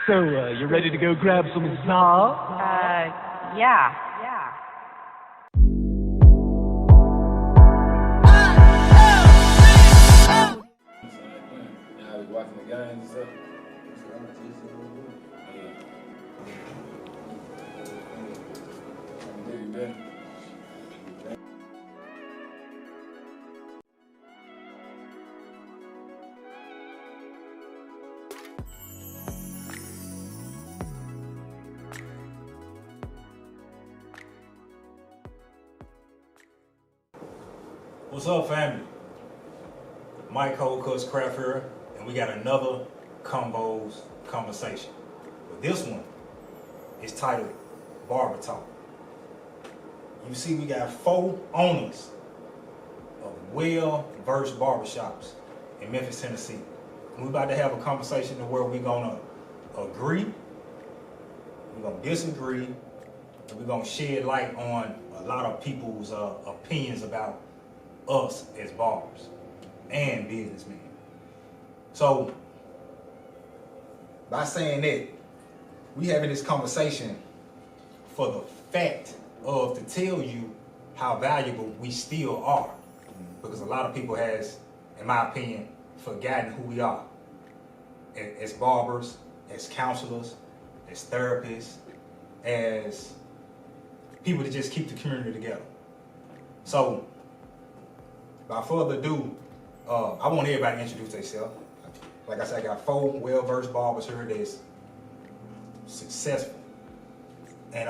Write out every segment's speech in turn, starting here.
So, you ready to go grab some za? Yeah. Y'all be watching the games and stuff? Yeah. What's up, family? Mike Cold Craft here, and we got another CONVOS conversation. But this one is titled Barber Talk. You see, we got 4 owners of well-versed barbershops in Memphis, Tennessee. And we're about to have a conversation where we're gonna agree, we're gonna disagree, and we're gonna shed light on a lot of people's opinions about us as barbers and businessmen. So, by saying that, we having this conversation for the fact of to tell you how valuable we still are. Because a lot of people has, in my opinion, forgotten who we are. As barbers, as counselors, as therapists, as people that just keep the community together. So, without further ado, I want everybody to introduce themselves. Like I said, I got 4 well-versed barbers here that's successful. And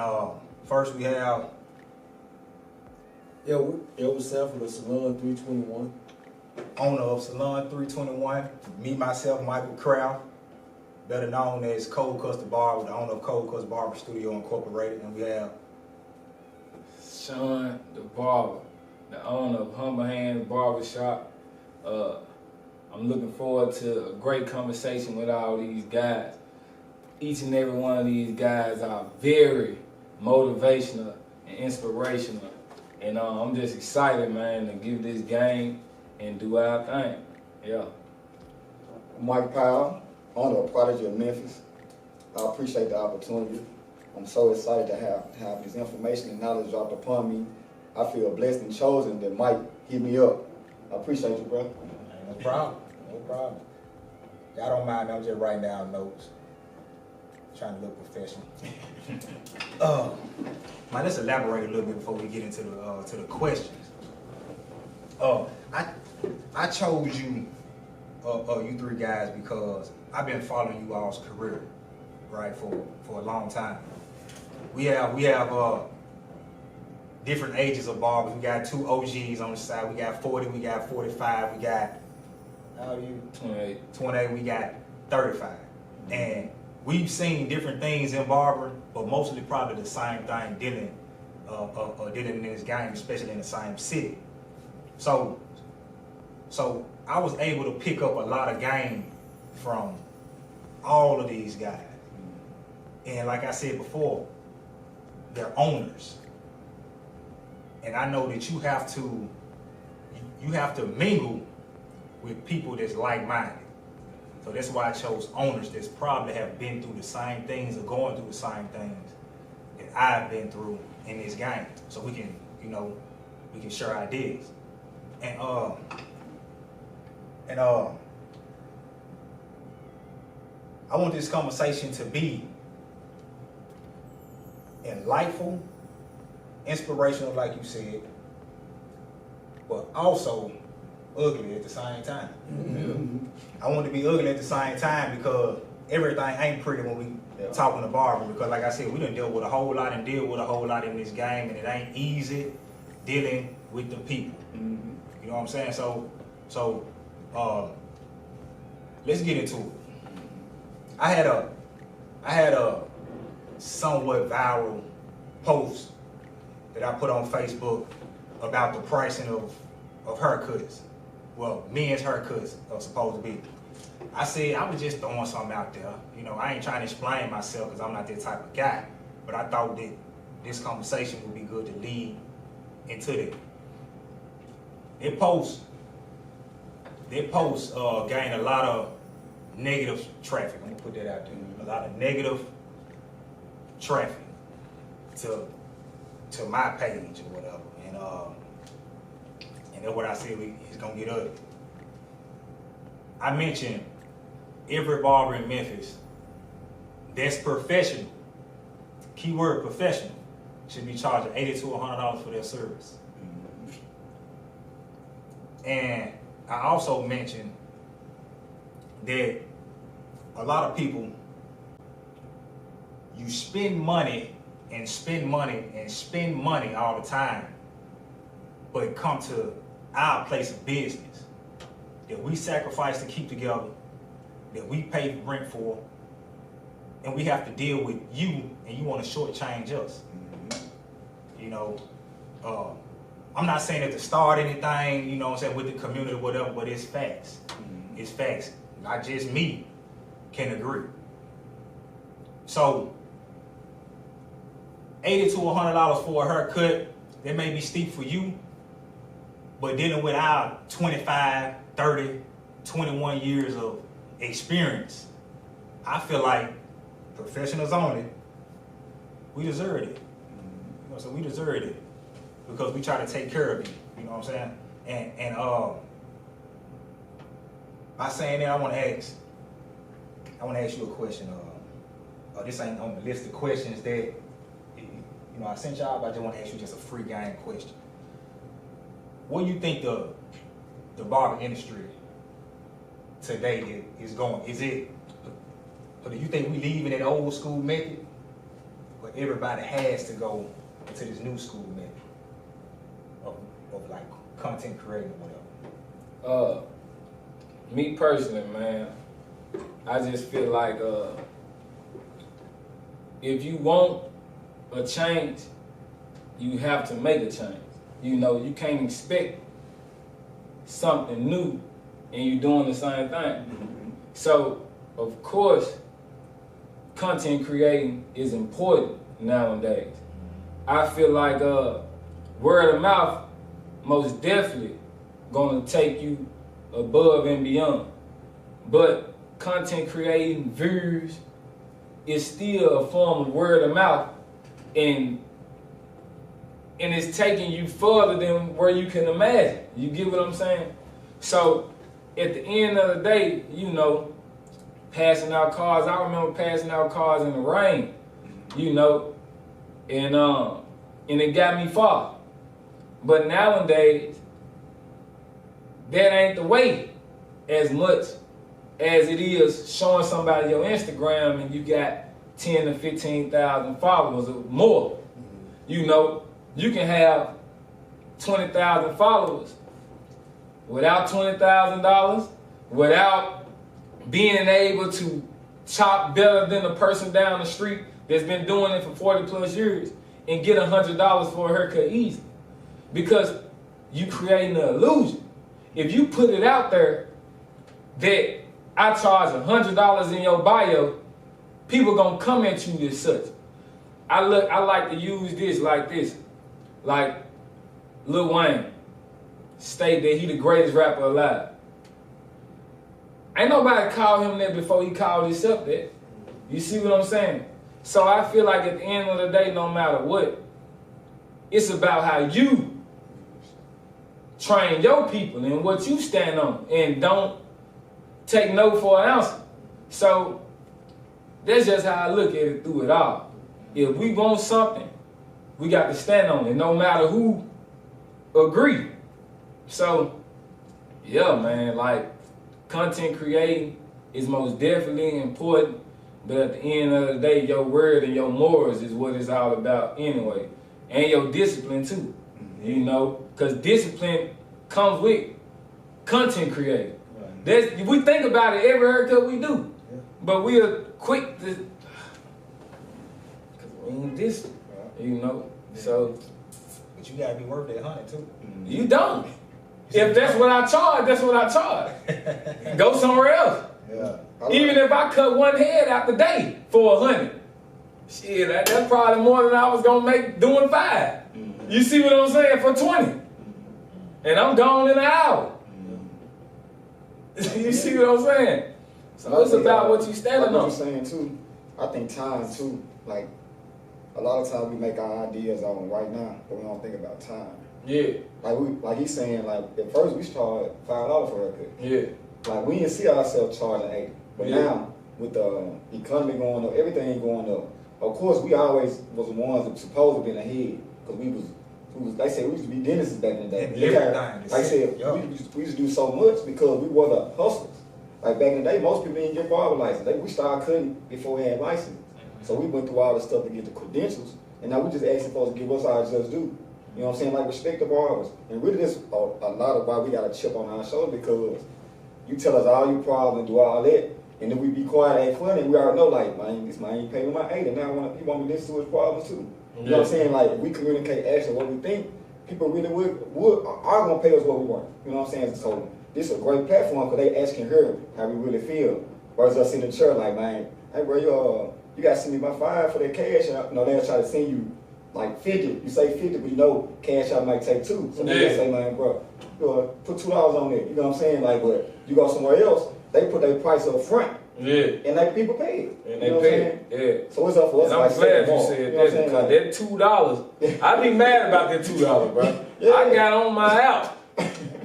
first we have... What's up for the Salon 321? Owner of Salon 321, me, myself, Michael Kraft, better known as Cold Custard Barber, the owner of Cold Custard Barber Studio Incorporated. And we have... Sean the Barber, the owner of Humble Hands Barbershop. I'm looking forward to a great conversation with all these guys. Each and every one of these guys are very motivational and inspirational. And I'm just excited, man, to give this game and do our thing. Yeah. Mike Powell, owner of Prodigy of Memphis. I appreciate the opportunity. I'm so excited to have this information and knowledge dropped upon me. I feel blessed and chosen that Mike hit me up. I appreciate you, bro. No problem. No problem. Y'all don't mind me, I'm just writing down notes. Trying to look professional. Man, let's elaborate a little bit before we get into the questions. I chose you, you 3 guys, because I've been following you all's career, right, for a long time. We have different ages of barbers. We got 2 OGs on the side. We got 40, we got 45, we got, how old are you? 28, we got 35. And we've seen different things in barbering, but mostly probably the same thing dealing in this game, especially in the same city. So I was able to pick up a lot of game from all of these guys. And like I said before, they're owners. And I know that you have to mingle with people that's like-minded. So that's why I chose owners that's probably have been through the same things or going through the same things that I've been through in this game. So we can, we can share ideas. And I want this conversation to be enlightful, inspirational, like you said, but also ugly at the same time. Mm-hmm. I want to be ugly at the same time because everything ain't pretty when we talking to barber. Because like I said, we done deal with a whole lot and deal with a whole lot in this game, and it ain't easy dealing with the people. Mm-hmm. You know what I'm saying? So let's get into it. I had a somewhat viral post that I put on Facebook about the pricing of haircuts. Well, men's haircuts are supposed to be. I said I was just throwing something out there. I ain't trying to explain myself because I'm not that type of guy. But I thought that this conversation would be good to lead into that. That post gained a lot of negative traffic. I'm gonna put that out there. A lot of negative traffic to my page or whatever, and that's what I said. It's gonna get ugly. I mentioned every barber in Memphis that's professional. Keyword professional should be charging $80 to $100 for their service. And I also mentioned that a lot of people, you spend money and spend money and spend money all the time, but come to our place of business that we sacrifice to keep together, that we pay rent for, and we have to deal with you, and you want to shortchange us. You know, I'm not saying that to start anything, you know what I'm saying, with the community or whatever, but it's facts. It's facts. Not just me can agree. So, $80 to $100 for a haircut, that may be steep for you, but dealing with our 25, 30, 21 years of experience, I feel like professionals only, we deserve it. You know, so we deserve it because we try to take care of you. You know what I'm saying? And by saying that, I want to ask you a question. This ain't on the list of questions that you know I sent y'all, but I just want to ask you just a free game question. What do you think the barber industry today is going? Is it? Or do you think we leaving that old school method, or everybody has to go into this new school method of like content creating or whatever? Me personally, man, I just feel like if you want a change, you have to make a change. You know, you can't expect something new and you're doing the same thing. So, of course, content creating is important nowadays. I feel like word of mouth most definitely gonna take you above and beyond. But content creating, views, is still a form of word of mouth, and it's taking you further than where you can imagine. You get what I'm saying? So at the end of the day, you know, passing out cards. I remember passing out cards in the rain, you know, and it got me far. But nowadays, that ain't the way as much as it is showing somebody your Instagram and you got 10 to 15,000 followers or more. You know, you can have 20,000 followers without $20,000, without being able to chop better than the person down the street that's been doing it for 40 plus years and get $100 for a haircut easy. Because you creating an illusion. If you put it out there that I charge $100 in your bio, people gonna come at you as such. I like to use this like this. Like Lil Wayne state that he the greatest rapper alive. Ain't nobody called him that before he called himself that. You see what I'm saying? So I feel like at the end of the day, no matter what, it's about how you train your people and what you stand on, and don't take no for an answer. So that's just how I look at it through it all. If we want something, we got to stand on it, no matter who agree. So yeah, man, like content creating is most definitely important, but at the end of the day, your word and your morals is what it's all about anyway, and your discipline too. You know, because discipline comes with content creating. Right. We think about it every haircut we do, but we are quick to, because we ain't disciplined, you know. So, but you gotta be worth that 100 too. You don't. If that's what I charge, that's what I charge. Go somewhere else. Yeah. Even if I cut one head out the day for 100, shit, that's probably more than I was gonna make doing 5. You see what I'm saying? For 20. And I'm gone in an hour. You see what I'm saying? So it's about what you standing like on. What you're saying too, I think time too. Like a lot of times we make our ideas on right now, but we don't think about time. Yeah. Like he's saying, like at first we started $5 for a haircut. Yeah. Like we didn't see ourselves charging $80, but Yeah. now with the economy going up, everything going up. Of course, we always was the ones that supposed to be in the head because we was. They said we used to be dentists back in the day. Like I said, we used to do so much because we were the hustlers. Like back in the day, most people didn't get barber license. We started cutting before we had license. So we went through all the stuff to get the credentials, and now we just asking folks to give us our just due. You know what I'm saying? Like respect the barbers. And really this a lot of why we got a chip on our shoulder because you tell us all your problems and do all that, and then we be quiet, act funny, and we already know like, man, this man ain't paying my 80, now he want me to listen to his problems too. You know what I'm saying? Like if we communicate actually what we think, people really are gonna pay us what we want. You know what I'm saying? So this is a great platform because they asking her how we really feel. Versus us in the church like, man, hey bro, you gotta send me my 5 for that cash. And, they'll try to send you like 50. You say 50, but you know cash out might take 2. So they say, man, bro, put $2 on there. You know what I'm saying? Like, but you go somewhere else, they put their price up front. Yeah. And like people pay it. And they pay it. Yeah. So it's up for us. And I'm glad you said that because that $2, I be mad about that $2, bro. Yeah. I got on my out.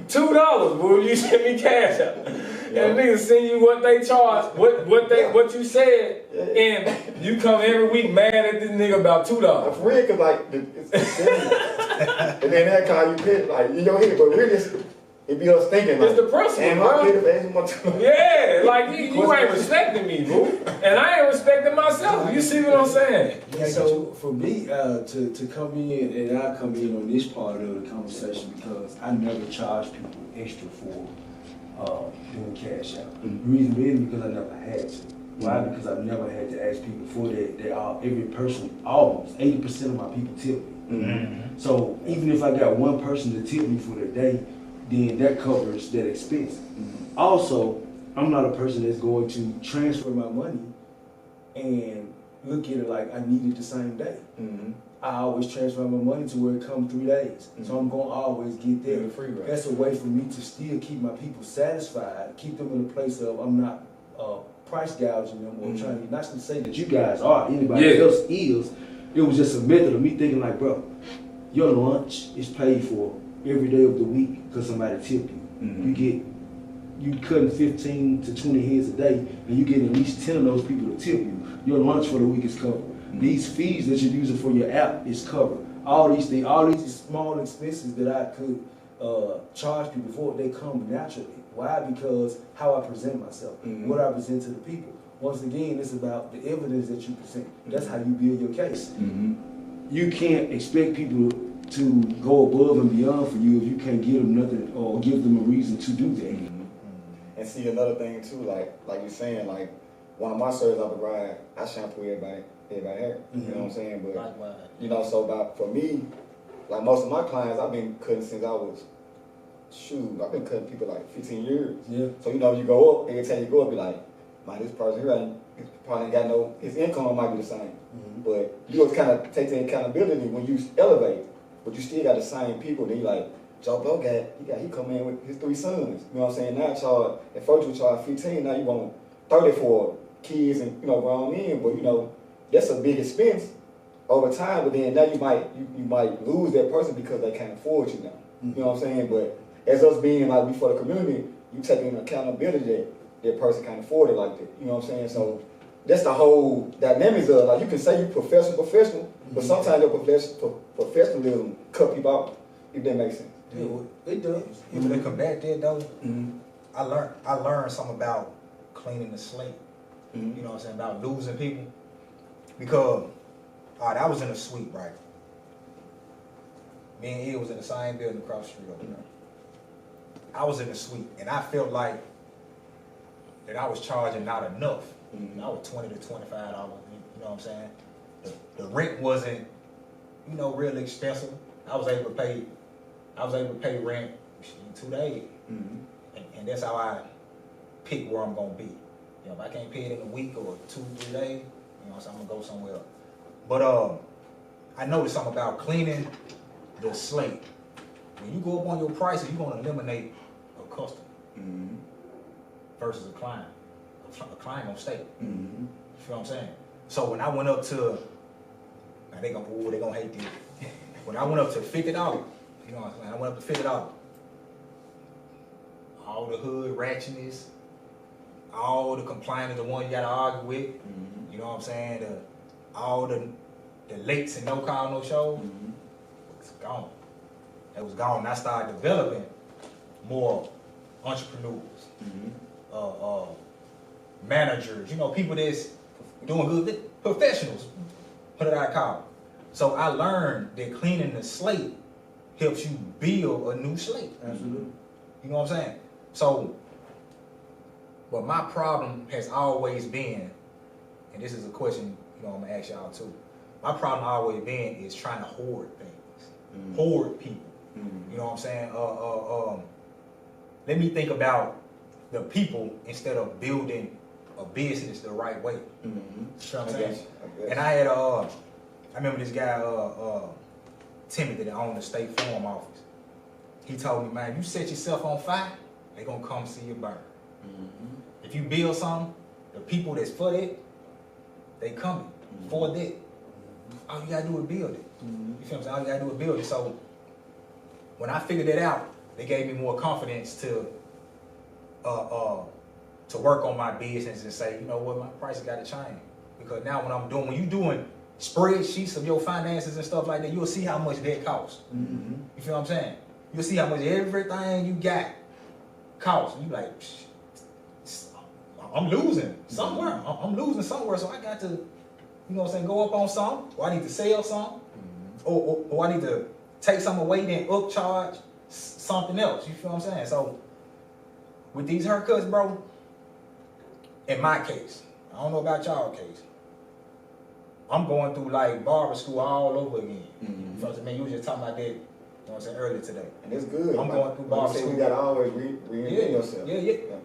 $2, bro. You send me cash out. And niggas send you what they charge, what you said, and you come every week mad at this nigga about $2. For real, cause like it's and then that call you pay like in your head, but really it be us thinking like, it's the principle, bro. Yeah, like you ain't respecting me, bro, and I ain't respecting myself. You see what I'm saying? Yeah, so for me to come in, and I come in on this part of the conversation because I never charge people extra for doing cash out. The reason being because I never had to. Why? Because I've never had to ask people for that. Every person, almost 80% of my people tip me. So even if I got one person to tip me for the day, then that covers that expense. Also, I'm not a person that's going to transfer my money and look at it like I need it the same day. I always transfer my money to where it comes 3 days. So I'm going to always get there. That's a way for me to still keep my people satisfied, keep them in a place of I'm not price gouging them or trying to, not to say that you guys are, anybody else is. It was just a method of me thinking like, bro, your lunch is paid for every day of the week because somebody tipped you. You cutting 15 to 20 heads a day, and you getting at least 10 of those people to tip you. Your lunch for the week is covered. These fees that you're using for your app is covered. All these things, all these small expenses that I could charge people for, they come naturally. Why? Because how I present myself, what I present to the people. Once again, it's about the evidence that you present. That's how you build your case. You can't expect people to go above and beyond for you if you can't give them nothing or give them a reason to do that. And see another thing too, like you're saying, like one of my services I provide, I shampoo everybody hair. You know what I'm saying? But you know, so for me, like most of my clients, I've been cutting since I was I've been cutting people like 15 years. So you know, you go up, every time you go up, be like, man, this person here probably ain't got his income might be the same. But you always kind of take the accountability when you elevate, but you still got the same people. Then you like, Joe Blow he come in with his 3 sons. You know what I'm saying? Now at first you charge 15, now you want 30 for kids and grown men. But you know, that's a big expense over time. But then now you might lose that person because they can't afford you now. You know what I'm saying? But as us being like we for the community, you taking accountability that person can't afford it like that. You know what I'm saying? So that's the whole dynamics of like you can say you professional, but sometimes your professionalism cut people out, if that makes sense. Yeah, well, it does. If they combat that though, I learned something about cleaning the slate. You know what I'm saying? About losing people. Because I was in a suite, right? Me and Ed was in the same building across the street over there. I was in the suite and I felt like that I was charging not enough. I was $20 to $25, you know what I'm saying? The rent wasn't, real expensive. I was able to pay rent in 2 days. And that's how I pick where I'm gonna be. If I can't pay it in a week or 2 or 3 days, so I'm gonna go somewhere else. But I noticed something about cleaning the slate. When you go up on your prices, you're gonna eliminate a customer versus a client. a client gonna stay. Mm-hmm. You feel what I'm saying? So when I went up to, now they gonna hate this. When I went up to $50, you know what I'm saying? I went up to $50. All the hood ratchetness, all the complaining, the one you gotta argue with, Mm-hmm. you know what I'm saying? All the lates and no call, no show, Mm-hmm. it's gone. It was gone. And I started developing more entrepreneurs, Mm-hmm. Managers, you know, people that's doing good, professionals, what did I call it? So I learned that cleaning the slate helps you build a new slate. Absolutely. You know what I'm saying? So, but my problem has always been, and this is a question, you know, I'm gonna ask y'all too. My problem always been is trying to hoard things, Mm-hmm. hoard people. Mm-hmm. You know what I'm saying? Let me think about the people instead of building a business the right way. Mm-hmm. You know what I'm I saying? guess. And I had I remember this guy Timothy that owned the State Farm office. He told me, man, you set yourself on fire, they gonna come see you burn. Mm-hmm. If you build something, the people that's for that, they coming for that. All you gotta do is build it. Mm-hmm. You feel what I'm saying? All you gotta do is build it. So when I figured that out, they gave me more confidence to work on my business and say, you know what, my prices gotta change. Because now when you doing spreadsheets of your finances and stuff like that, you'll see how much that costs. Mm-hmm. You feel what I'm saying? You'll see how much everything you got costs. You like, I'm losing somewhere. I'm losing somewhere, so I got to, you know what I'm saying, go up on something, or I need to sell something, or I need to take some away, then upcharge something else. You feel what I'm saying? So with these haircuts, bro, in my case, I don't know about y'all case, I'm going through like barber school all over again. Mm-hmm. You feel what I'm saying? Man, you was just talking about that, you know what I'm saying, earlier today. And it's good. I'm going through barber You school. You gotta always reinvent yourself. Yeah.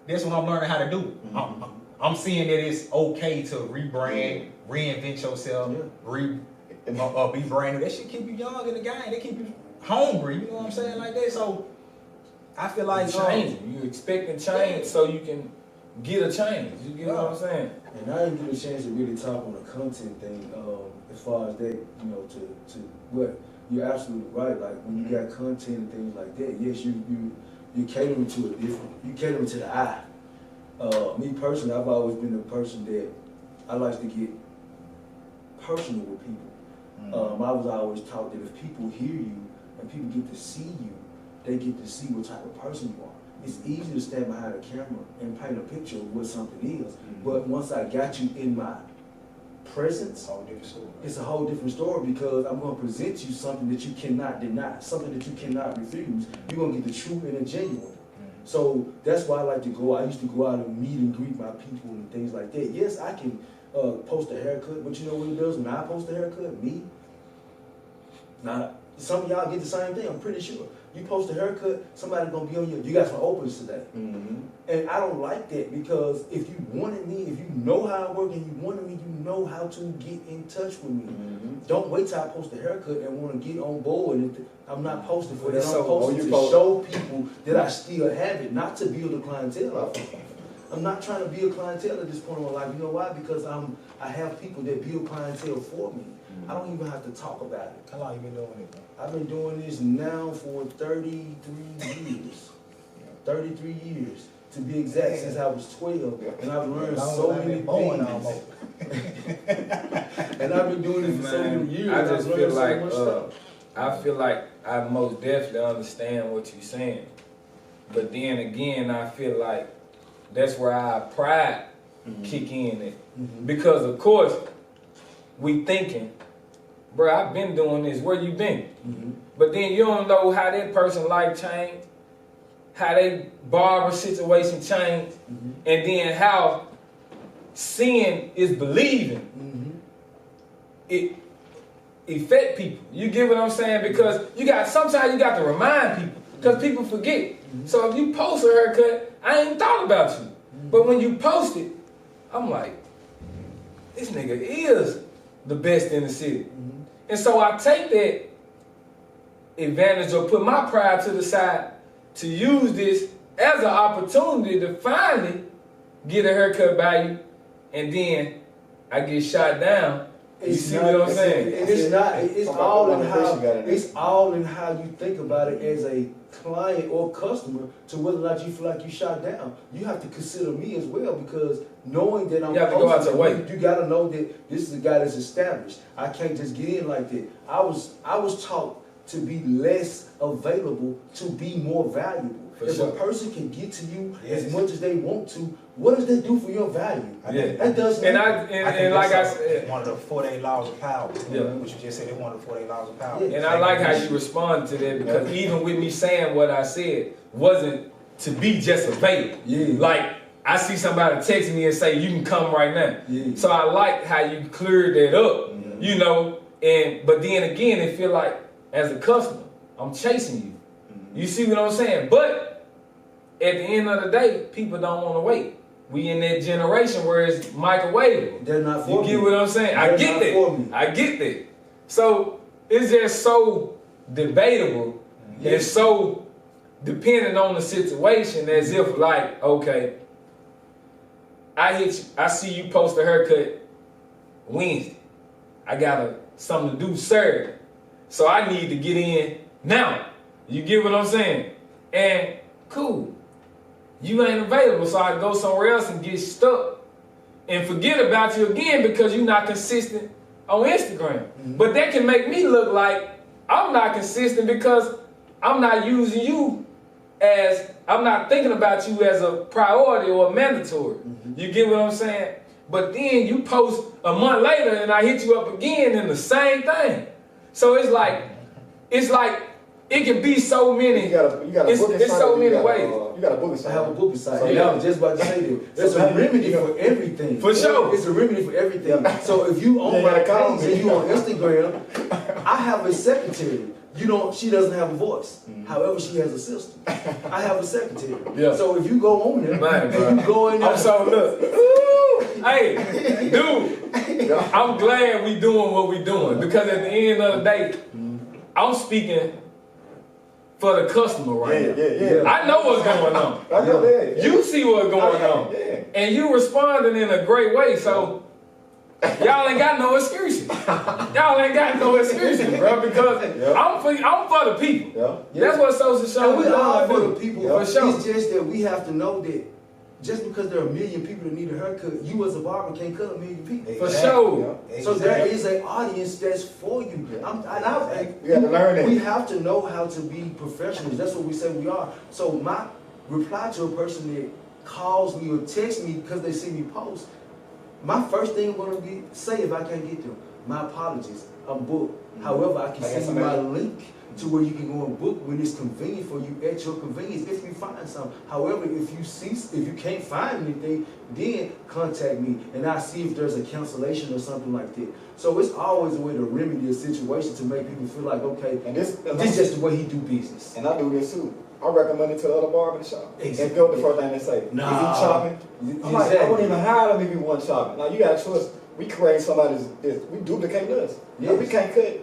That's what I'm learning how to do. Mm-hmm. I'm seeing that it's okay to rebrand, reinvent yourself, be brand new. That shit keep you young in the game. They keep you hungry. You know what I'm saying, like that. So I feel like changing. You expecting change so you can get a change. You get what I'm saying? And I didn't get a chance to really talk on the content thing, as far as that, you know, to what you're absolutely right. Like when you got content and things like that, yes, you catering to a different, you catering to the eye. Me personally, I've always been the person that I like to get personal with people. I was always taught that if people hear you and people get to see you, they get to see what type of person you are. It's easy to stand behind a camera and paint a picture of what something is, but once I got you in my presence, it's a whole different story because I'm going to present you something that you cannot deny, something that you cannot refuse. You're going to get the true and the genuine. So that's why I like to go. I used to go out and meet and greet my people and things like that. Yes, I can post a haircut, but you know what it does when I post a haircut? Me? Now, some of y'all get the same thing, I'm pretty sure. You post a haircut, somebody's gonna be on you got some opens today. Mm-hmm. And I don't like that because if you wanted me, if you know how I work and you wanted me, you know how to get in touch with me. Mm-hmm. Don't wait till I post a haircut and want to get on board. And I'm not posting for that. I'm So, posting to show people that I still have it, not to build a clientele. I'm not trying to build clientele at this point in my life. You know why? Because I have people that build clientele for me. I don't even have to talk about it. How long you been doing it, bro? I've been doing this now for 33 years. 33 years, to be exact, since I was 12. And I've learned so many things. And I've been doing this for so many years. I just I've feel learned like so much stuff. I feel like I most definitely understand what you're saying, but then again, I feel like that's where our pride kick in at. Because of course we thinking, bro, I've been doing this. Where you been? But then you don't know how that person life changed, how they barber situation changed, and then how seeing is believing. It affect people. You get what I'm saying? Because sometimes you got to remind people, because people forget. So if you post a haircut, I ain't thought about you. But when you post it, I'm like, this nigga is the best in the city. And so I take that advantage or put my pride to the side to use this as an opportunity to finally get a haircut by you, and then I get shot down. You see what I'm saying? And it's not. It's all in how. It's It's all in how you think about it as a client or customer to whether or not you feel like you shot down. You have to consider me as well because knowing that I'm. You have to go out your way. You got to know that this is a guy that's established. I can't just get in like that. I was taught to be less available to be more valuable. If a person can get to you as much as they want to, what does that do for your value? That does nothing. And like I said, one of the 48 laws of power. Yeah. Which you just said, it's one of the 48 laws of power. Yeah. and I like how you respond to that because even with me saying what I said wasn't to be just available. Yeah. Like I see somebody text me and say you can come right now. Yeah. So I like how you cleared that up. You know, but then again it feel like as a customer I'm chasing you. You see what I'm saying? But at the end of the day, people don't want to wait. We in that generation where it's microwavable. They're not for You get me. what I'm saying? I They're get not for me. that. I get that. So it's just so debatable and so dependent on the situation as if like, okay, I see you post a haircut Wednesday. I got something to do Saturday. So I need to get in now. You get what I'm saying? And cool. You ain't available, so I go somewhere else and get stuck and forget about you again because you're not consistent on Instagram. But that can make me look like I'm not consistent because I'm not using you as, I'm not thinking about you as a priority or a mandatory. You get what I'm saying? But then you post a month later and I hit you up again in the same thing. So it's like it can be so many. You got a booking it's site, so or many you got ways. You got a booking I site. have a booking site. So, I was just about to say that. There's a remedy for everything. For sure. It's a remedy for everything. So if you on my page and you on Instagram, I have a secretary. She doesn't have a voice. However, she has a system. I have a secretary. Yeah. So if you go on there, Man, and you go in there. I'm so look. Hey, dude, I'm glad we doing what we doing because at the end of the day, I'm speaking for the customer right now. Yeah. I know what's going on. I know that. Yeah. You see what's going on. Yeah. And you responding in a great way. So y'all ain't got no excuses. Y'all ain't got no excuses, bro, because I'm for the people. Yeah. That's what social show And is we are for do. the people. For sure. It's just that we have to know that just because there are a million people that need a haircut, you as a barber can't cut a million people. For sure. So there is an audience that's for you. You And have to learn that. we have to know how to be professionals. That's what we say we are. So my reply to a person that calls me or texts me because they see me post, my first thing I'm going to say if I can't get them, my apologies, I'm booked. However, I can send you my link to where you can go and book when it's convenient for you at your convenience if you find something. However, if you can't find anything, then contact me and I'll see if there's a cancellation or something like that. So it's always a way to remedy a situation to make people feel like, okay, And this is just the way he do business. And I do this too. I recommend it to the other barber in the shop. Exactly. And go the first thing they say. Nah. Is he chopping? I'm like, I wouldn't even hire them if he wasn't chopping. Now you gotta trust, we create somebody's, we duplicate us. Now, we can't cut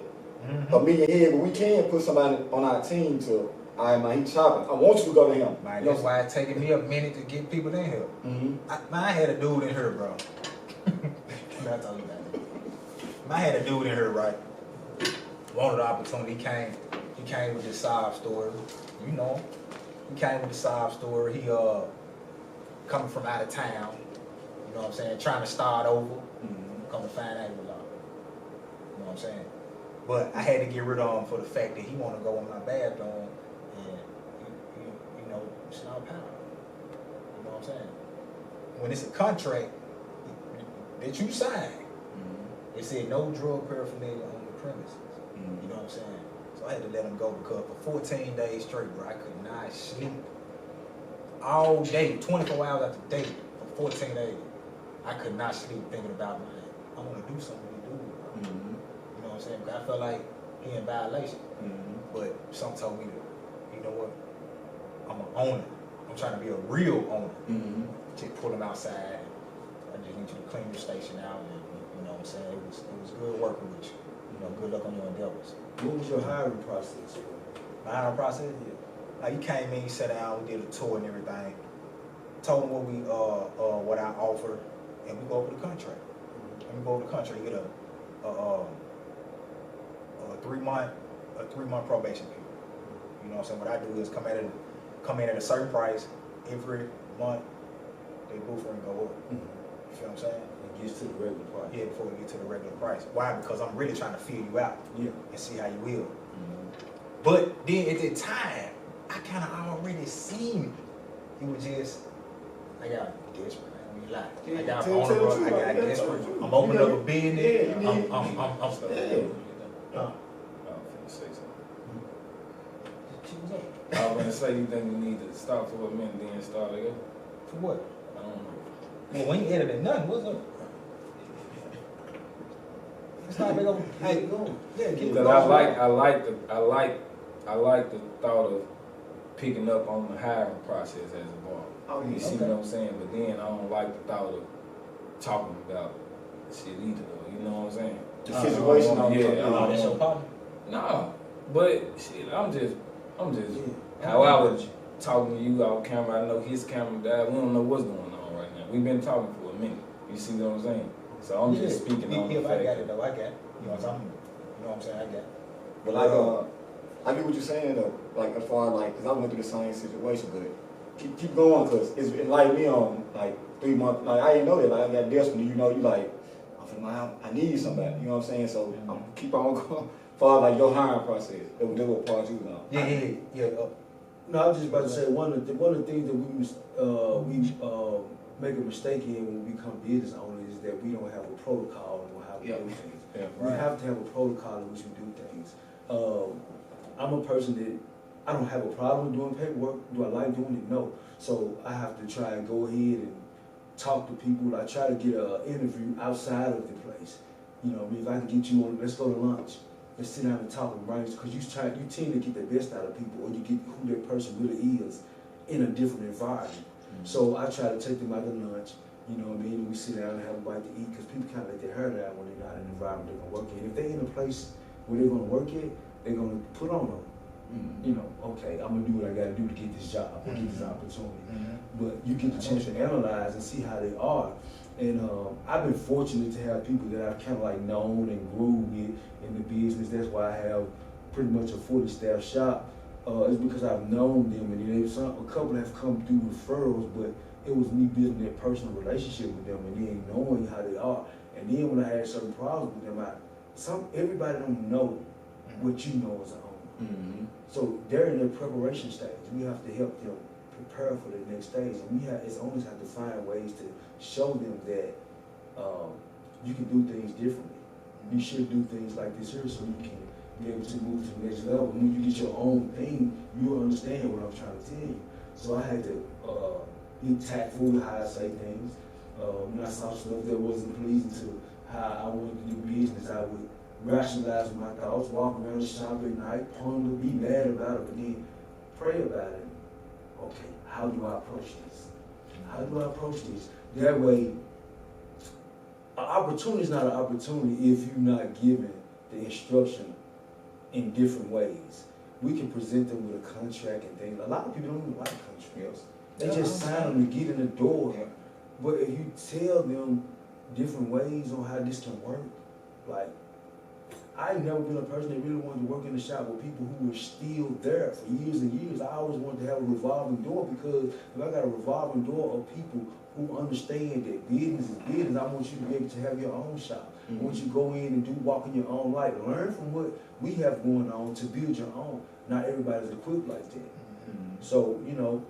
a million head, but we can put somebody on our team to, all right, man, he chopping. I want you to go to him. Man, that's why it's taking me a minute to get people in here. I had a dude in here, bro. I told you that. I had a dude in here, right? Wanted the opportunity. He came with this sob story. You know him. He came with the sob story. He coming from out of town. You know what I'm saying? Trying to start over. Come to find out he was off. You know what I'm saying? But I had to get rid of him for the fact that he want to go in my bathroom and you know, it's not power. You know what I'm saying? When it's a contract that you sign, it said no drug paraphernalia on the premises. You know what I'm saying? So I had to let him go because for 14 days straight, bro, I could not sleep all day, 24 hours after day for 14 days. I could not sleep thinking about, man, I want to do something with dude. You know what I'm saying? Because I felt like he in violation. But some told me that, you know what? I'm an owner. I'm trying to be a real owner. Just pull him outside. I just need you to clean your station out. And, you know what I'm saying? It was good working with you. You know, good luck on your endeavors. What was your hiring process? My hiring process? Yeah. Like, you came in, you sat down, we did a tour and everything. told them what I offer, and we go over the contract. And we go over the contract, get a 3-month probation period. You know what I'm saying? What I do is come in at a certain price every month. They boofer and go up. You feel what I'm saying? It gets to the regular price. Yeah, before we get to the regular price. Why? Because I'm really trying to feel you out. Yeah. And see how you will. But then at that time, I kind of already seen it was just, I got desperate. I mean, like, I got vulnerable. I got desperate. I'm opening up a business. I'm I was finna say something. I was gonna say, you think we need to stop for a minute, then start again? For what? I don't know. Well, we ain't editing nothing. What's up? It's not big old. Hey, go. Yeah, keep Because I like the thought of picking up on the hiring process as a barber. Oh, yeah. You see what I'm saying? But then I don't like the thought of talking about shit either, though. You know what I'm saying? The situation I'm talking yeah, about. That's your partner? No, but shit, I'm just how I was talking to you off camera. I know his camera died. We don't know what's going on right now. We've been talking for a minute. You see what I'm saying? So I'm just speaking on the I fact. got it though. I got it. You know what I'm saying? I got it. But like, I get what you're saying though. Like as far as like, cause I went through the same situation, but keep going, cause it's like me on like 3 months. Like I didn't know that. Like I got desperate. You know, you like, I need somebody. You know what I'm saying? So I'm keep on going. As far as like your hiring process, that was what part you was on. Yeah. No, I was just about to say one of the things that we make a mistake in when we become business owners is that we don't have a protocol on how we do things. Yeah, We have to have a protocol in which we do things. I'm a person that I don't have a problem with doing paperwork. Do I like doing it? No. So I have to try and go ahead and talk to people. I try to get an interview outside of the place. You know, if I can get you on, let's go to lunch. Let's sit down and talk and write, because you tend to get the best out of people, or you get who that person really is in a different environment. So I try to take them out to lunch, you know what I mean? We sit down and have a bite to eat, because people kind of let their hair down when they're not in an environment they're going to work in. If they're in a place where they're going to work at, they're going to put on them. You know, okay, I'm going to do what I got to do to get this job, or get this opportunity. But you get the chance to analyze and see how they are. And I've been fortunate to have people that I've kind of like known and grew with in the business. That's why I have pretty much a 40-staff shop. It's because I've known them, and then a couple have come through referrals, but it was me building that personal relationship with them and then knowing how they are. And then when I had certain problems with them, everybody don't know what you know as an owner. So they're in their preparation stage. We have to help them prepare for the next stage, and as owners have to find ways to show them that you can do things differently. You should do things like this here so you can be able to move to the next level. When you get your own thing, you'll understand what I'm trying to tell you. So I had to be tactful with how I say things. When I saw stuff that wasn't pleasing to how I wanted to do business, I would rationalize my thoughts, walk around the shop at night, ponder, be mad about it, but then pray about it. Okay, how do I approach this? How do I approach this? That way, an opportunity is not an opportunity if you're not given the instruction in different ways. We can present them with a contract and things. A lot of people don't even like contracts. They just sign them to get in the door. But if you tell them different ways on how this can work, like, I ain't never been a person that really wanted to work in the shop with people who were still there for years and years. I always wanted to have a revolving door, because if I got a revolving door of people who understand that business is business, I want you to be able to have your own shop. I want you to go in and walk in your own light. Learn from what we have going on to build your own. Not everybody's equipped like that. So, you know,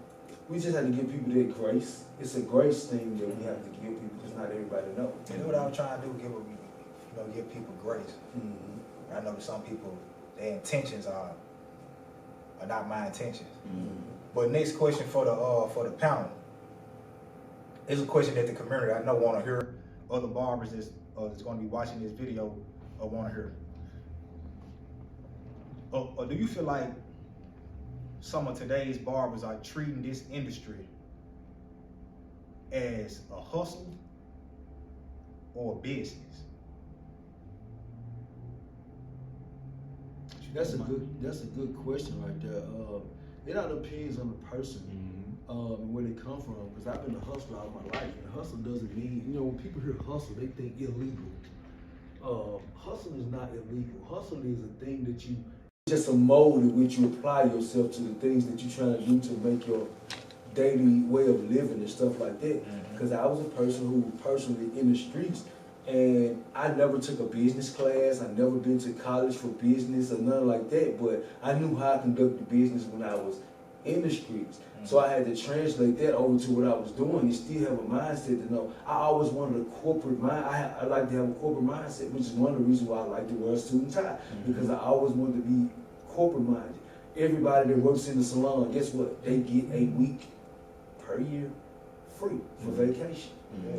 we just have to give people that grace. It's a grace thing that we have to give people, because not everybody knows. You know what I was trying to do? Give people grace. I know that some people, their intentions are not my intentions. But next question for the panel is a question that the community I know want to hear. Other barbers that's going to be watching this video want to hear. Or do you feel like some of today's barbers are treating this industry as a hustle or a business? That's a good question right there. It all depends on the person. and where they come from, because I've been a hustler all my life, and hustle doesn't mean, when people hear hustle, they think illegal. Hustle is not illegal. Hustle is a thing that you, just a mode in which you apply yourself to the things that you're trying to do to make your daily way of living and stuff like that. Because I was a person who was personally in the streets, and I never took a business class. I never been to college for business or nothing like that, but I knew how to conduct the business when I was in the streets. So I had to translate that over to what I was doing and still have a mindset to know. I always wanted a corporate mind. I like to have a corporate mindset, which is one of the reasons why I like to wear a suit and tie, because I always wanted to be corporate minded. Everybody that works in the salon, guess what? They get a week per year free for vacation.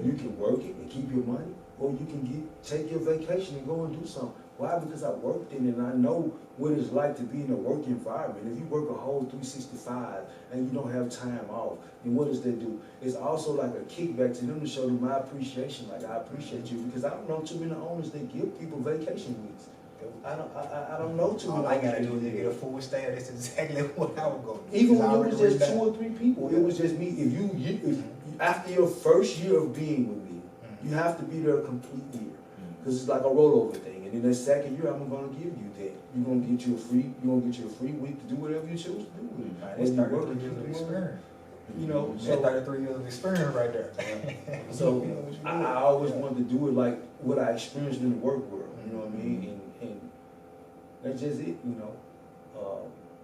You can work it and keep your money, or you can take your vacation and go and do something. Why? Because I worked in it and I know what it's like to be in a work environment. If you work a whole 365 and you don't have time off, then what does that do? It's also like a kickback to them to show them my appreciation. Like, I appreciate you, because I don't know too many owners that give people vacation weeks. I don't know too many. All I gotta do is get a full staff. That's exactly what I would go do. Even when it was just 2 or 3 people, it was just me. If after your first year of being with me, you have to be there a complete year, because it's like a rollover thing. And then the second year, I'm gonna give you that. You're gonna get you a free week to do whatever you choose to do with it. That's 33 years of experience. That's 33 years of experience right there. So I always wanted to do it like what I experienced in the work world. You know what I mean? And that's just it.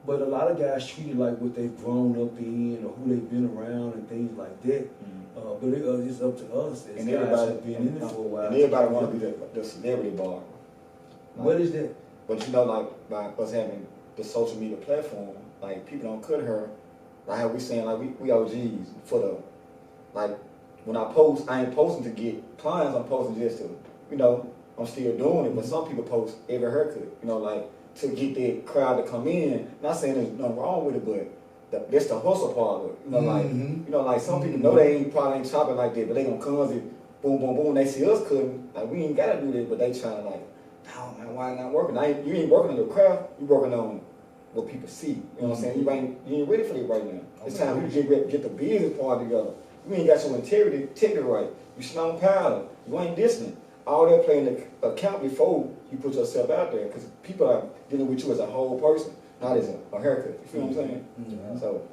But a lot of guys treat it like what they've grown up in or who they've been around and things like that. But it's up to us as guys who've been in it for a while. And everybody want to be the celebrity barber. What is that? But like by us having the social media platform, like people don't cut her. Like how we saying, like we OGs for the, like when I post, I ain't posting to get clients. I'm posting just to, I'm still doing it. But some people post every haircut, like to get that crowd to come in. Not saying there's nothing wrong with it, but that's the hustle part of it. Like some people know they probably ain't chopping like that, but they gonna come and boom, boom, boom. They see us cutting, like we ain't gotta do this, but they trying to like, no man, why not working? You ain't working on your craft, you working on what people see. You know what I'm saying? You ain't ready for it right now. It's time you get the business part together. You ain't got your integrity right. You slow powder. You ain't listening. All that playing the account before you put yourself out there, because people are dealing with you as a whole person, not as a haircut. You feel what I'm saying? So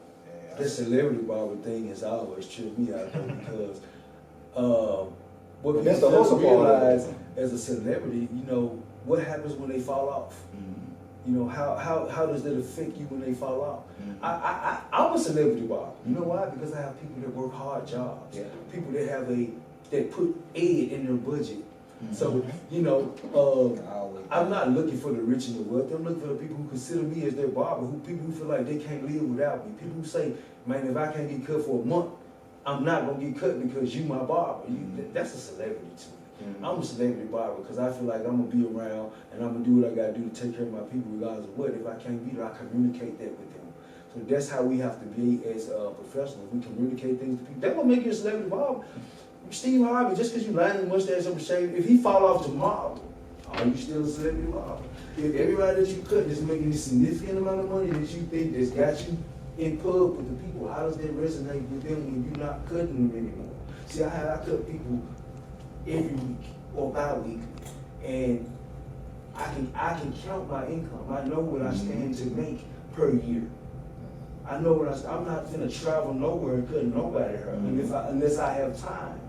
the celebrity barber thing has always tripped me out though, because what that's people the hustle realize as a celebrity, what happens when they fall off? How does that affect you when they fall off? I'm a celebrity barber. You know why? Because I have people that work hard jobs. Yeah. People that put aid in their budget. So, I'm not looking for the rich and the wealthy. I'm looking for the people who consider me as their barber, people who feel like they can't live without me. People who say, man, if I can't get cut for a month, I'm not going to get cut because you my barber. That's a celebrity to me. I'm a celebrity barber because I feel like I'm going to be around and I'm going to do what I got to do to take care of my people regardless of what. If I can't be there, I communicate that with them. So that's how we have to be as professionals. We communicate things to people. That will make you a celebrity barber. Steve Harvey, just because you line his mustache up and shave, if he fall off tomorrow, are you still a celebrity barber? If everybody that you cut is making a significant amount of money that you think that's got you in pub with the people, how does that resonate with them when you're not cutting them anymore? See, I cut people every week or bi-weekly, and I can count my income. I know what I stand to make per year. I know what I'm not finna travel nowhere and cut nobody hair unless I have time.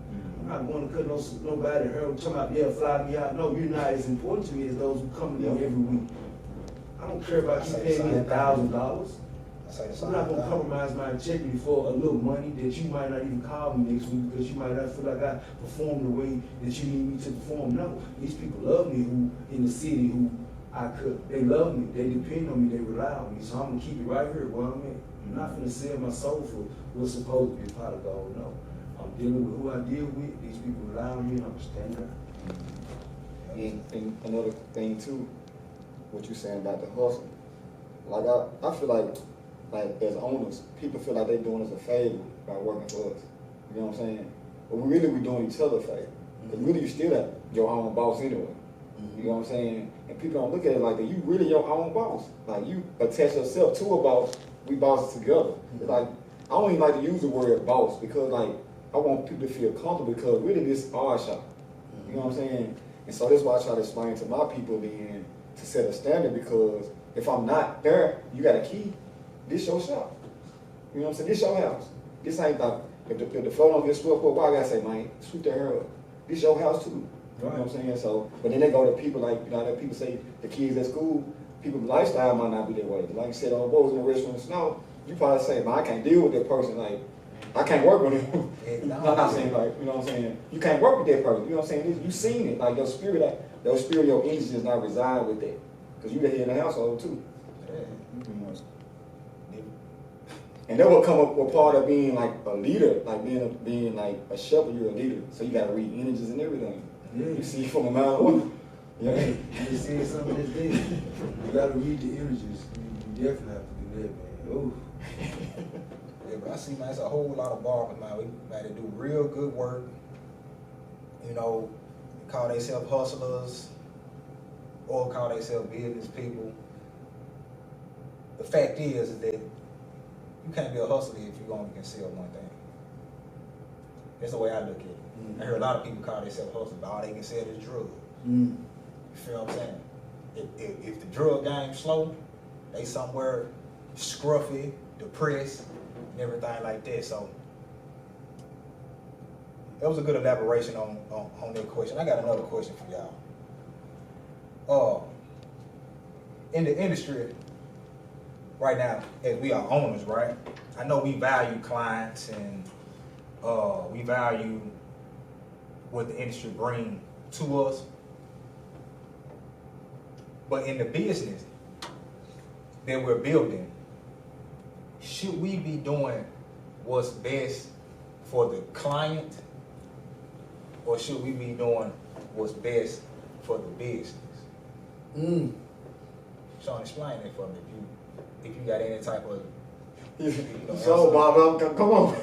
I'm not going to cut nobody hair. I'm talking about, fly me out. No, you're not as important to me as those who come to me every week. I don't care about you paying me $1,000. I'm not going to compromise my integrity for a little money that you might not even call me next week because you might not feel like I perform the way that you need me to perform. No, these people love me who in the city who I could. They love me. They depend on me. They rely on me. So I'm going to keep it right here where I'm at. I'm not going to sell my soul for what's supposed to be a pot of gold. No. I'm dealing with who I deal with. These people rely on me and I'm standing there. And another thing too, what you're saying about the hustle. Like I feel like as owners, people feel like they're doing us a favor by working for us. You know what I'm saying? But we doing each other a favor. Because really you still your own boss anyway. You know what I'm saying? And people don't look at it like that. You really your own boss. Like you attach yourself to a boss. We bosses together. It's like don't even like to use the word boss because like I want people to feel comfortable because really this is our shop. You know what I'm saying? And so that's why I try to explain to my people then to set a standard because if I'm not there, you got a key. This your shop. You know what I'm saying? This your house. This ain't like if the floor don't get swept up, why I gotta say, man, sweep that hair up. This your house too. You know what I'm saying? So, but then they go to people like, you know, that people say the kids at school, people's lifestyle might not be that way. Like you said, on boys in the restaurant, no, you probably say, man, I can't deal with that person. Like, I can't work with him. I'm not saying like, you know what I'm saying? You can't work with that person. You know what I'm saying? You seen it. Like your spirit, your energy does not reside with that. Because you the head of the household too. And that will come up with part of being like a leader, like being like a shepherd, you're a leader. So you gotta read energies and everything. Yeah. You see from a mile away. Yeah. You said something this day. You gotta read the images. You definitely have to do that, man. Ooh. Yeah, but I see, man, it's a whole lot of barbers, man. We man, they do real good work. You know, they call themselves hustlers or call themselves business people. The fact is that you can't be a hustler if you only can sell one thing. That's the way I look at it. I heard a lot of people call themselves hustlers, but all they can sell is drugs. You feel what I'm saying? If the drug game's slow, they somewhere scruffy, depressed, and everything like that. So that was a good elaboration on that question. I got another question for y'all. In the industry right now, as we are owners, right? I know we value clients and we value what the industry brings to us. But in the business that we're building, should we be doing what's best for the client, or should we be doing what's best for the business? Sean, explain that for me if you got any type of So, Bob, come on.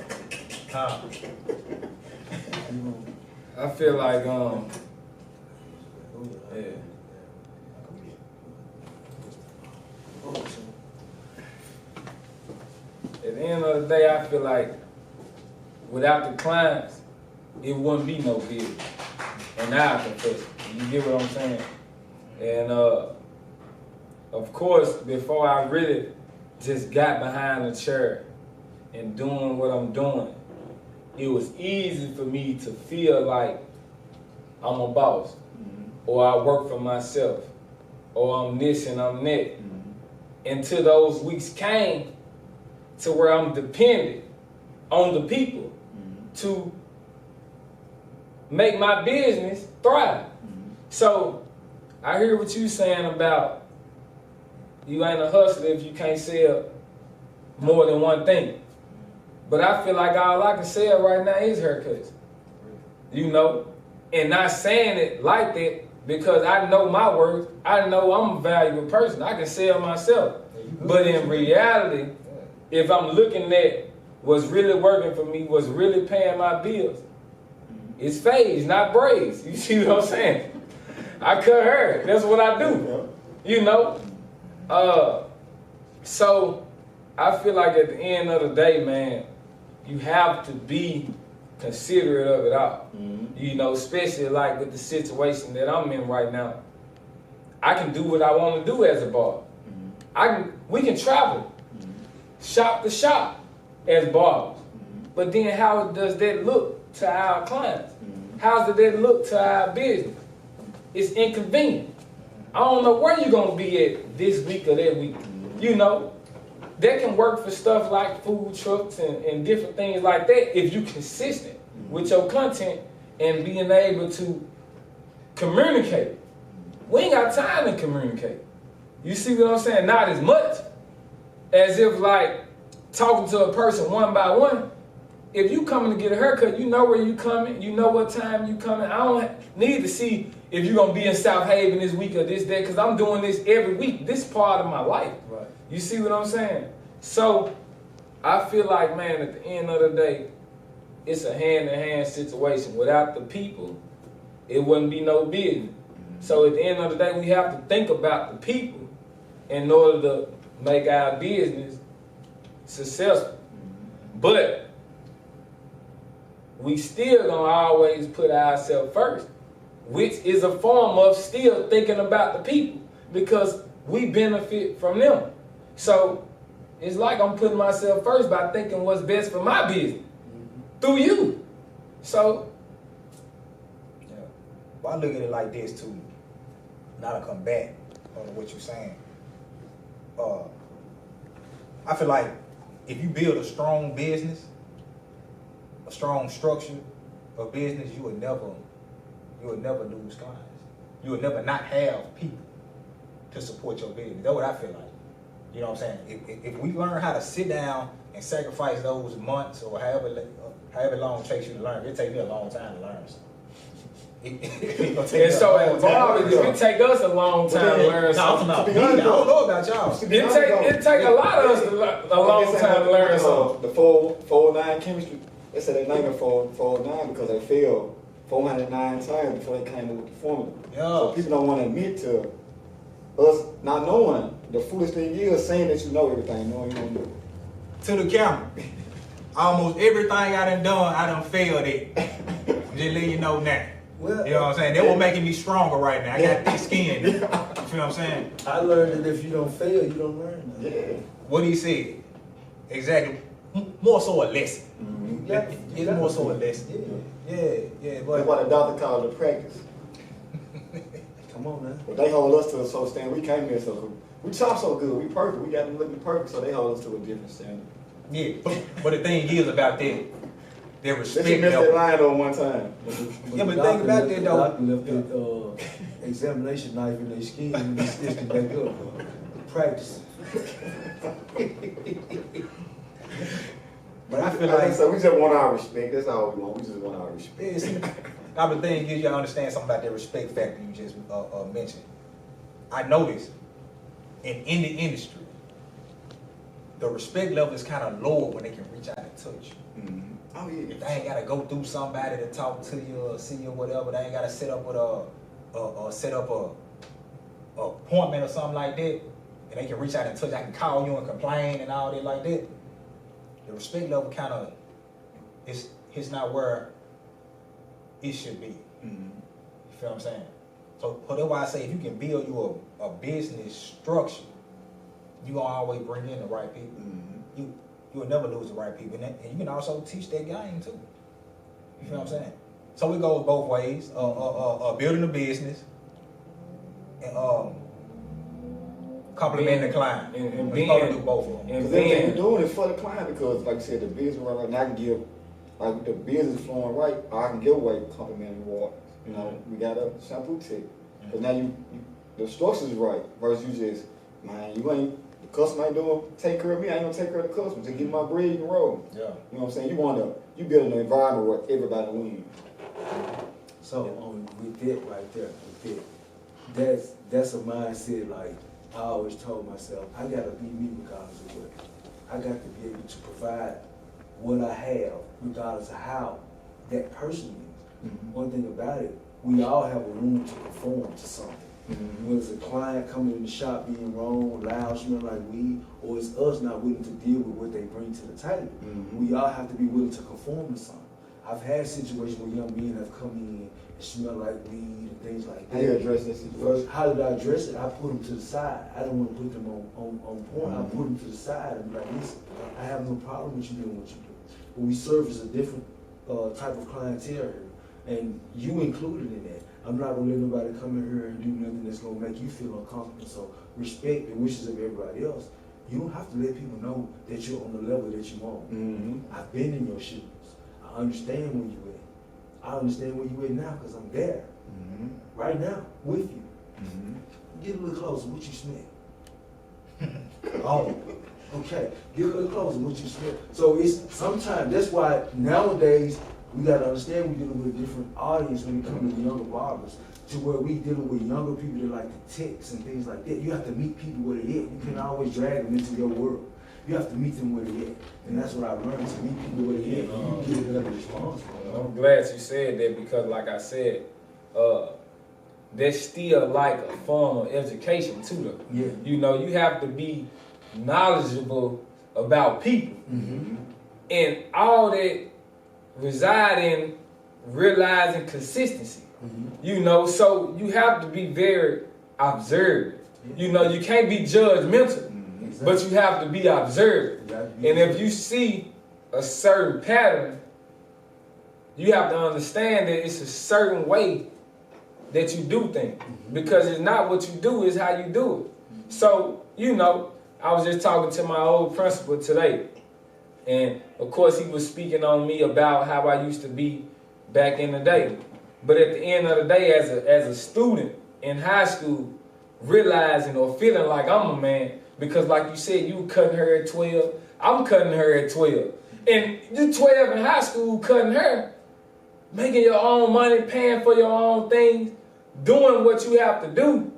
I feel like yeah. At the end of the day, I feel like without the clients, it wouldn't be no business. And now I confess it. You get what I'm saying? And of course, before I really just got behind the chair and doing what I'm doing, it was easy for me to feel like I'm a boss, or I work for myself, or I'm this and I'm that. Until those weeks came to where I'm dependent on the people to make my business thrive. So I hear what you saying about you ain't a hustler if you can't sell more than one thing. But I feel like all I can sell right now is haircuts. You know? And not saying it like that because I know my worth. I know I'm a valuable person. I can sell myself. But in reality, if I'm looking at what's really working for me, what's really paying my bills, it's fades, not braids. You see what I'm saying? I cut hair. That's what I do. You know? So I feel like at the end of the day, man, you have to be considerate of it all. You know, especially like with the situation that I'm in right now. I can do what I want to do as a barber. We can travel, shop to shop as barbers. But then how does that look to our clients? How does that look to our business? It's inconvenient. I don't know where you're going to be at this week or that week. You know, that can work for stuff like food trucks and different things like that if you're consistent with your content and being able to communicate. We ain't got time to communicate. You see what I'm saying? Not as much as if like talking to a person one by one. If you coming to get a haircut, you know where you coming, you know what time you coming. I don't need to see if you're gonna be in South Haven this week or this day, because I'm doing this every week. This part of my life. Right. You see what I'm saying? So I feel like, man, at the end of the day, it's a hand-to-hand situation. Without the people, it wouldn't be no business. So at the end of the day, we have to think about the people in order to make our business successful. But we still gonna always put ourselves first, which is a form of still thinking about the people because we benefit from them. So it's like I'm putting myself first by thinking what's best for my business through you. So, Yeah. Well, I look at it like this too. Not to come back on what you're saying. I feel like if you build a strong business, a strong structure of business, you would never lose clients. You would never not have people to support your business. That's what I feel like. You know what I'm saying? If we learn how to sit down and sacrifice those months or however long it takes you to learn, it takes me a long time to learn something. And so at Barber, it take us a long time to learn something. I don't know about y'all. It take a lot of us a long time to learn something. The 409 chemistry, they said they named it 409 because they failed 409 times before they came up with the formula. Yeah. So people don't want to admit to us not knowing. The foolish thing is saying that you know everything, knowing you don't know. To the camera. Almost everything I done failed at. Just letting you know now. Well, You know what I'm saying? They were making me stronger right now. I got thick skin. You feel what I'm saying? I learned that if you don't fail, you don't learn. Yeah. What he said. Exactly. More so a lesson. Mm-hmm. It's more so a lesson. Yeah. That's But why the doctor called it practice. Come on, man. But they hold us to a so standard. We came here so we chop so good. We perfect. We got them looking perfect, so they hold us to a different standard. yeah. But the thing is about that, their They respect should miss that level. line on one time. Yeah, but the think about that, though. doctor left that examination knife in their skin and they stitched it back up. Practice. But I feel Like I like said, we just want our respect. That's all we want. We just want our respect. yeah, see, now the thing is, you gotta understand something about that respect factor you just mentioned. I noticed in the industry, the respect level is kind of lower when they can reach out and touch you. Mm-hmm. Oh yeah. If they ain't gotta go through somebody to talk to you or see you or whatever, they ain't gotta set up with a appointment or something like that, and they can reach out and touch. I can call you and complain and all that like that. The respect level kind of it's not where it should be. Mm-hmm. You feel what I'm saying? So that's why I say if you can build you a business structure, you gonna always bring in the right people. Mm-hmm. You will never lose the right people, and you can also teach that game too. You feel what I'm saying? So it goes both ways. Building a business and complimenting the client. And We supposed to do both of them. and Because everything then we're doing is for the client because, like you said, the business right now, I can give, like the business flowing right, I can give away complimentary water. You know, we got a shampoo tip. Because now you the structure's right versus you just, man, the customer ain't doing, take care of me, I ain't gonna take care of the customer. Just give me my bread, you can roll. Yeah. You know what I'm saying? You build an environment where everybody wins. So with that right there, that's a mindset. Like I always told myself, I gotta be me regardless of what. I got to be able to provide what I have regardless of how that person is. Mm-hmm. One thing about it, we all have a room to perform to something. Mm-hmm. Whether it's a client coming in the shop being wrong, loud, smelling like weed, or it's us not willing to deal with what they bring to the table. Mm-hmm. We all have to be willing to conform to something. I've had situations where young men have come in and smell like weed and things like How that. you address this situation? First, how did I address it? I put them to the side. I don't want to put them on point. I put them to the side and be like, listen, I have no problem with you doing what you do. But we service a different type of clientele here, and you included in that. I'm not gonna let nobody come in here and do nothing that's gonna make you feel uncomfortable. So respect the wishes of everybody else. You don't have to let people know that you're on the level that you want. Mm-hmm. I've been in your shoes. I understand where you at. I understand where you at now because I'm there. Mm-hmm. Right now, with you. Mm-hmm. Get a little closer, what you smell? Oh, okay. Get a little closer, what you smell? So it's sometimes, that's why nowadays, we gotta understand we're dealing with a different audience when it comes to younger barbers, to where we dealing with younger people that like the ticks and things like that. You have to meet people where they at. You can't always drag them into your world. You have to meet them where they at. And that's what I learned, to meet people where they at. And you get another response. I'm glad you said that because, like I said, that's still like a form of education too. Though. Yeah. You know, you have to be knowledgeable about people. Mm-hmm. And all that reside in realizing consistency. You know, so you have to be very observant. You know, you can't be judgmental, but you have to be observant. And if you see a certain pattern, you have to understand that it's a certain way that you do things. Because it's not what you do, it's how you do it. So, you know, I was just talking to my old principal today. And of course he was speaking on me about how I used to be back in the day. But at the end of the day, as a student in high school, realizing or feeling like I'm a man, because like you said, you were cutting her at 12, I'm cutting her at 12. And you 12 in high school cutting her, making your own money, paying for your own things, doing what you have to do.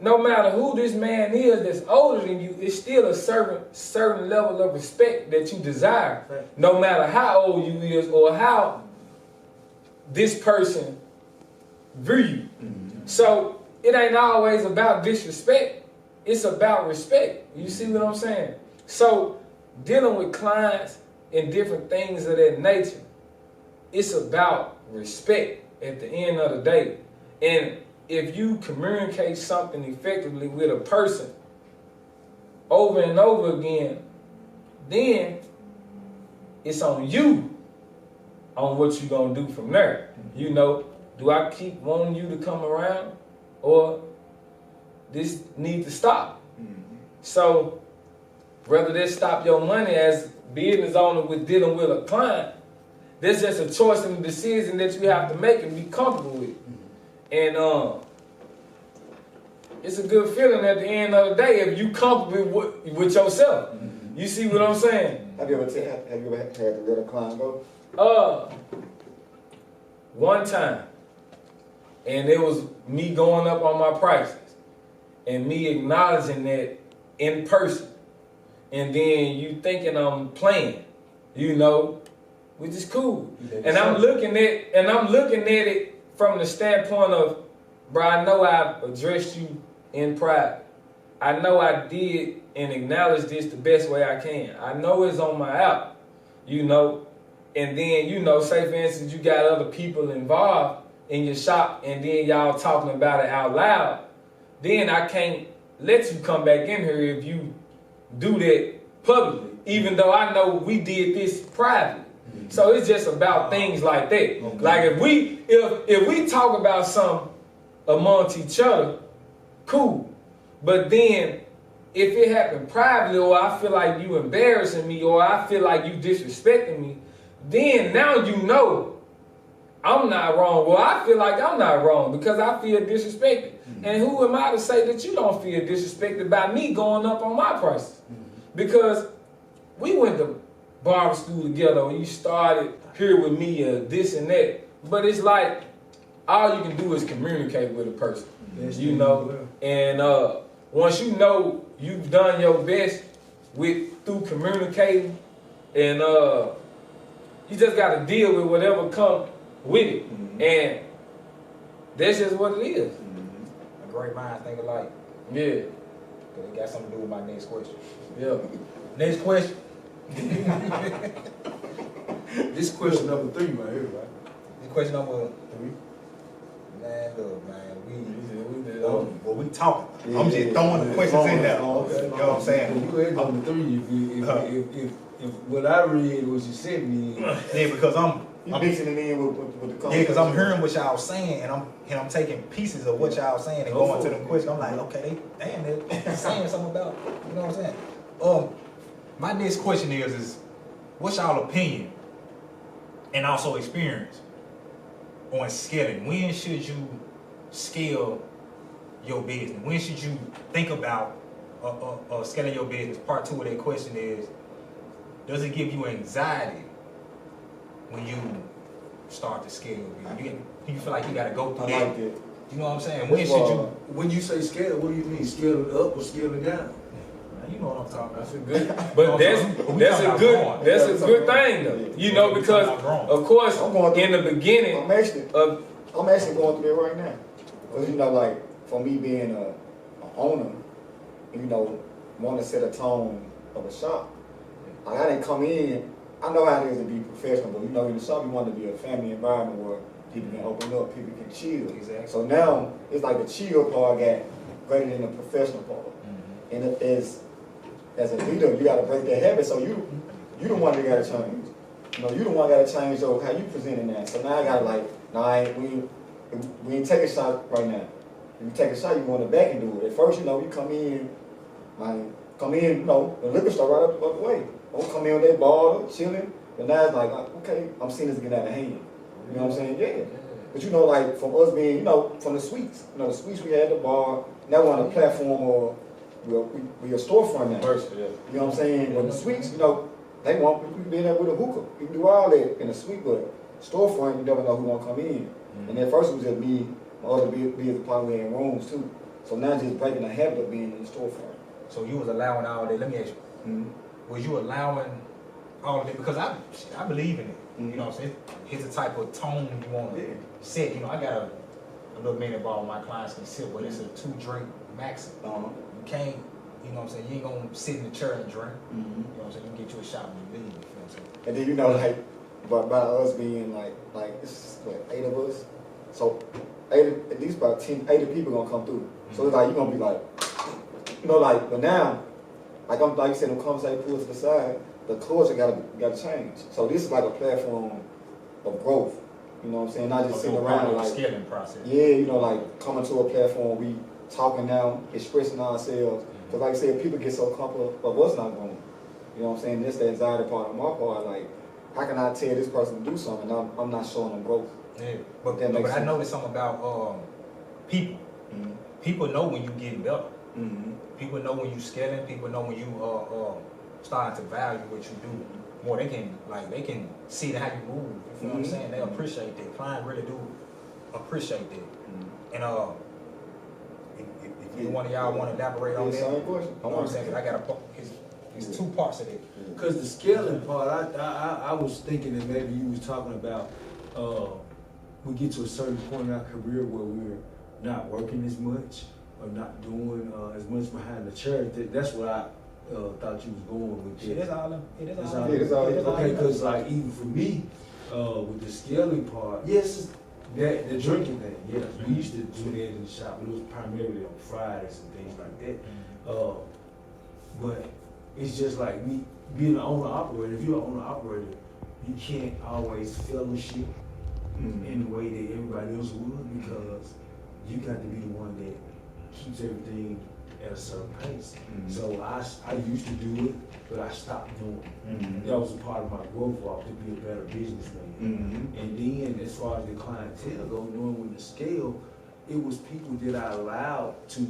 No matter who this man is that's older than you, it's still a certain level of respect that you desire. Right. No matter how old you is or how this person view you. So it ain't always about disrespect. It's about respect. You see what I'm saying? So dealing with clients and different things of that nature, it's about respect at the end of the day. And if you communicate something effectively with a person over and over again, then it's on you on what you're going to do from there. You know, do I keep wanting you to come around or this need to stop? So whether that stop your money as business owner with dealing with a client, that's just a choice and a decision that you have to make and be comfortable with. And it's a good feeling at the end of the day if you comfortable with yourself. You see what I'm saying? Have you ever had to let a client go? One time. And it was me going up on my prices and me acknowledging that in person. And then you thinking I'm playing, you know, which is cool. And I'm looking at it from the standpoint of, bro, I know I've addressed you in private. I know I did and acknowledge this the best way I can. I know it's on my app, you know. And then, you know, say for instance, you got other people involved in your shop and then y'all talking about it out loud. Then I can't let you come back in here if you do that publicly, even though I know we did this privately. So it's just about things like that. Okay. Like if we talk about something amongst each other, cool. But then if it happened privately, or I feel like you embarrassing me, or I feel like you disrespecting me, then now you know I'm not wrong. Well, I feel like I'm not wrong because I feel disrespected. And who am I to say that you don't feel disrespected by me going up on my prices? Because we went to barber school together, or you started here with me, this and that. But it's like all you can do is communicate with a person, you know. And once you know you've done your best through communicating, and you just got to deal with whatever comes with it. And that's just what it is. A great mind think alike. Yeah. Because it got something to do with my next question. Yeah. Next question. This question number 3 right here, right? This question number 3. Man, look, man, we talking. I'm just throwing the questions in there. You know what I'm saying? You ain't on the 3 if what I read was you sent me. Yeah, because I'm mixing it in with the conversation. Yeah, because I'm hearing what y'all saying, and I'm taking pieces of what y'all saying and going to the question. I'm like, okay, they're saying something about, you know what I'm saying? My next question is what's y'all opinion and also experience on scaling? When should you scale your business? When should you think about scaling your business? Part 2 of that question is, does it give you anxiety when you start to scale your business? Do you feel like you got to go through that? Like it. You know what I'm saying? When should you? When you say scale, what do you mean? Scale it up or scale it down? You know what I'm talking about. That's a good, but that's a good thing though. You know, because of course in the beginning I'm actually going through that right now. Because you know, like for me being an owner, you know, want to set a tone of a shop. Like, I didn't come in I know how it is to be professional, but you know, in the shop, you want to be a family environment where people can open up, people can chill. Exactly. So now, it's like the chill part got greater than the professional part. And as a leader, you got to break that habit. So you the one that got to change. You know, you the one got to change how you presenting that. So now I got to like, nah, we ain't take a shot right now. If you take a shot, you go in the back and do it. At first, you know, you come in, you know, the liquor store right up the way. Don't come in with that bottle, chilling. But now it's like, okay, I'm seeing this get out of hand. You know what I'm saying? Yeah. But you know, like from us being, you know, from the suites. You know, the suites we had the bar. Now we're on a platform or we a storefront now. You know what I'm saying? But the suites, you know, they want you can be in there with a hookah. You can do all that in the suite, but storefront, you never know who gonna come in. And at first it was just me, my other business partner, we in rooms too. So now just breaking the habit of being in the storefront. So you was allowing all that. Let me ask you, was you allowing all of it? Because I believe in it. You know what I'm saying? It's the type of tone you want to set. You know, I got a little mini bar my clients can sit with. It's a 2-drink maximum. You can't, you know what I'm saying? You ain't gonna sit in the chair and drink. You know what I'm saying? You can get you a shot when you leave. You know what I'm saying? And then you know, like, by us being like it's what, 8 of us. So at least about 80 people gonna come through. So it's like you're gonna be like, you know, like, but now, like you said, the conversation pulled to the side, the culture gotta change. So this is like a platform of growth. You know what I'm saying? Not just sitting around like scaling process. Yeah, you know, like coming to a platform, we talking now, expressing ourselves. Because like I said, people get so comfortable of us not growing. You know what I'm saying? That's the anxiety part of my part. Like, how can I tell this person to do something and I'm not showing them growth? Yeah, but I noticed something about people. People know when you getting better. People know when you scaling. People know when you starting to value what you do more. They can see how you move. You know what I'm saying? They appreciate that. Clients really do appreciate that. And if one of y'all want to elaborate on that, same question. I want to say that I got it's 2 parts of it. Because the scaling part, I was thinking that maybe you was talking about we get to a certain point in our career where we're not working as much or not doing as much behind the chair. That's what I thought you was going with. It is all. Okay, because like even for me, with the scaling part, yes, that the drinking thing. Yes, we used to do that in the shop, but it was primarily on Fridays and things like that. But it's just like me being an owner operator. If you're an owner operator, you can't always fellowship in the way that everybody else would, because you got to be the one that keeps everything at a certain pace. So I used to do it, but I stopped doing it. That was a part of my growth walk to be a better businessman. And then as far as the clientele goes, knowing when to scale, it was people that I allowed to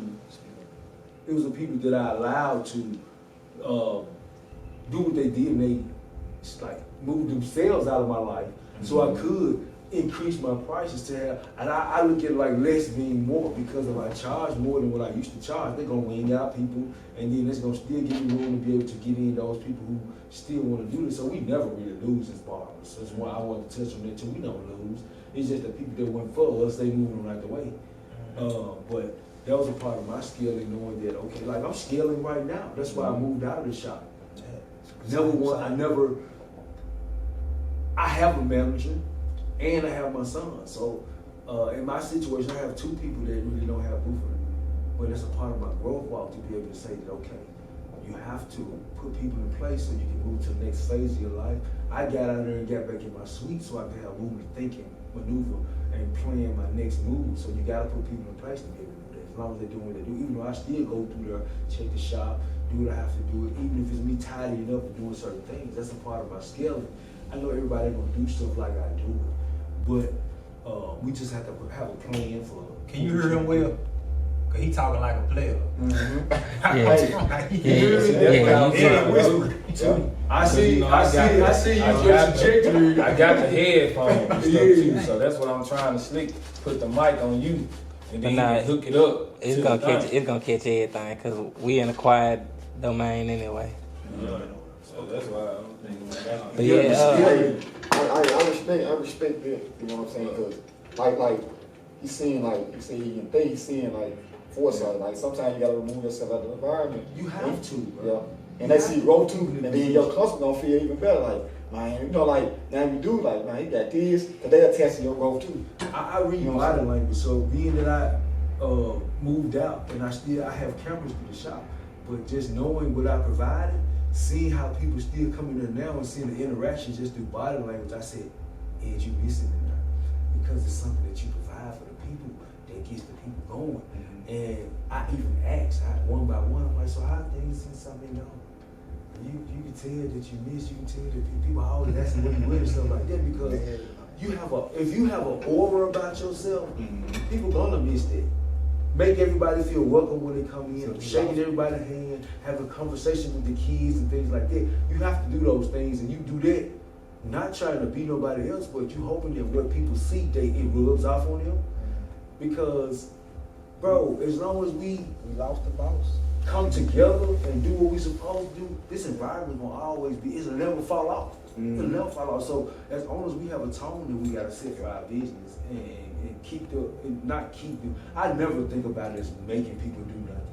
do what they did, and they like moved themselves out of my life, so I could increase my prices to have, and I look at it like less being more, because if I charge more than what I used to charge, they're gonna wing out people, and then that's gonna still give me room to be able to get in those people who still want to do this. So we never really lose as barbers. So that's why I want to touch on that too. We don't lose. It's just the people that went for us, they moving right the way. But that was a part of my scaling, knowing that, okay, like I'm scaling right now. That's why I moved out of the shop. I have a manager and I have my son. So in my situation, I have 2 people that really don't have buffering. But that's a part of my growth walk, to be able to say that, okay, you have to put people in place so you can move to the next phase of your life. I got out there and got back in my suite so I could have room to think and maneuver and plan my next move. So you got to put people in place to be able to do that. As long as they're doing what they do, even though I still go through there, check the shop, do what I have to do, even if it's me tidying up and doing certain things. That's a part of my scaling. I know everybody gonna do stuff like I do, but we just have to have a plan for. Can you hear him well? Cause he talking like a player. I see your trajectory. I got the headphones and stuff too, so that's what I'm trying to put the mic on you, and then you can hook it up. It's gonna catch everything, cause we in a quiet domain anyway. So that's why I'm thinking. But yeah, I respect that. You know what I'm saying? Cause like he's seeing he can think. He's seeing like foresight. Like sometimes you gotta remove yourself out of the environment. You have to, bro. Yeah. And they see growth too, and then your customer gonna feel even better. Like, man, you know, like, now you do, like, man, you got this, because they attest to your growth too. I read body language, so being that I moved out and I have cameras for the shop, but just knowing what I provided, seeing how people still come in there now and seeing the interaction just through body language, I said, Ed, you missing it now. Because it's something that you provide for the people that gets the people going. And I even asked, one by one, I'm like, so how things since I've been gone? You can tell that you miss, you can tell that people are always asking what you with and stuff like that, because if you have an aura about yourself, people gonna miss that. Make everybody feel welcome when they come in, shaking everybody's hand, having a conversation with the kids and things like that. You have to do those things, and you do that, not trying to be nobody else, but you hoping that what people see, it rubs off on them. Because, bro, as long as we lost the boss. Come together and do what we supposed to do, this environment gonna always be, it'll never fall off. It'll never fall off. So as owners, we have a tone that we gotta set for our business and not keep it. I never think about it as making people do nothing.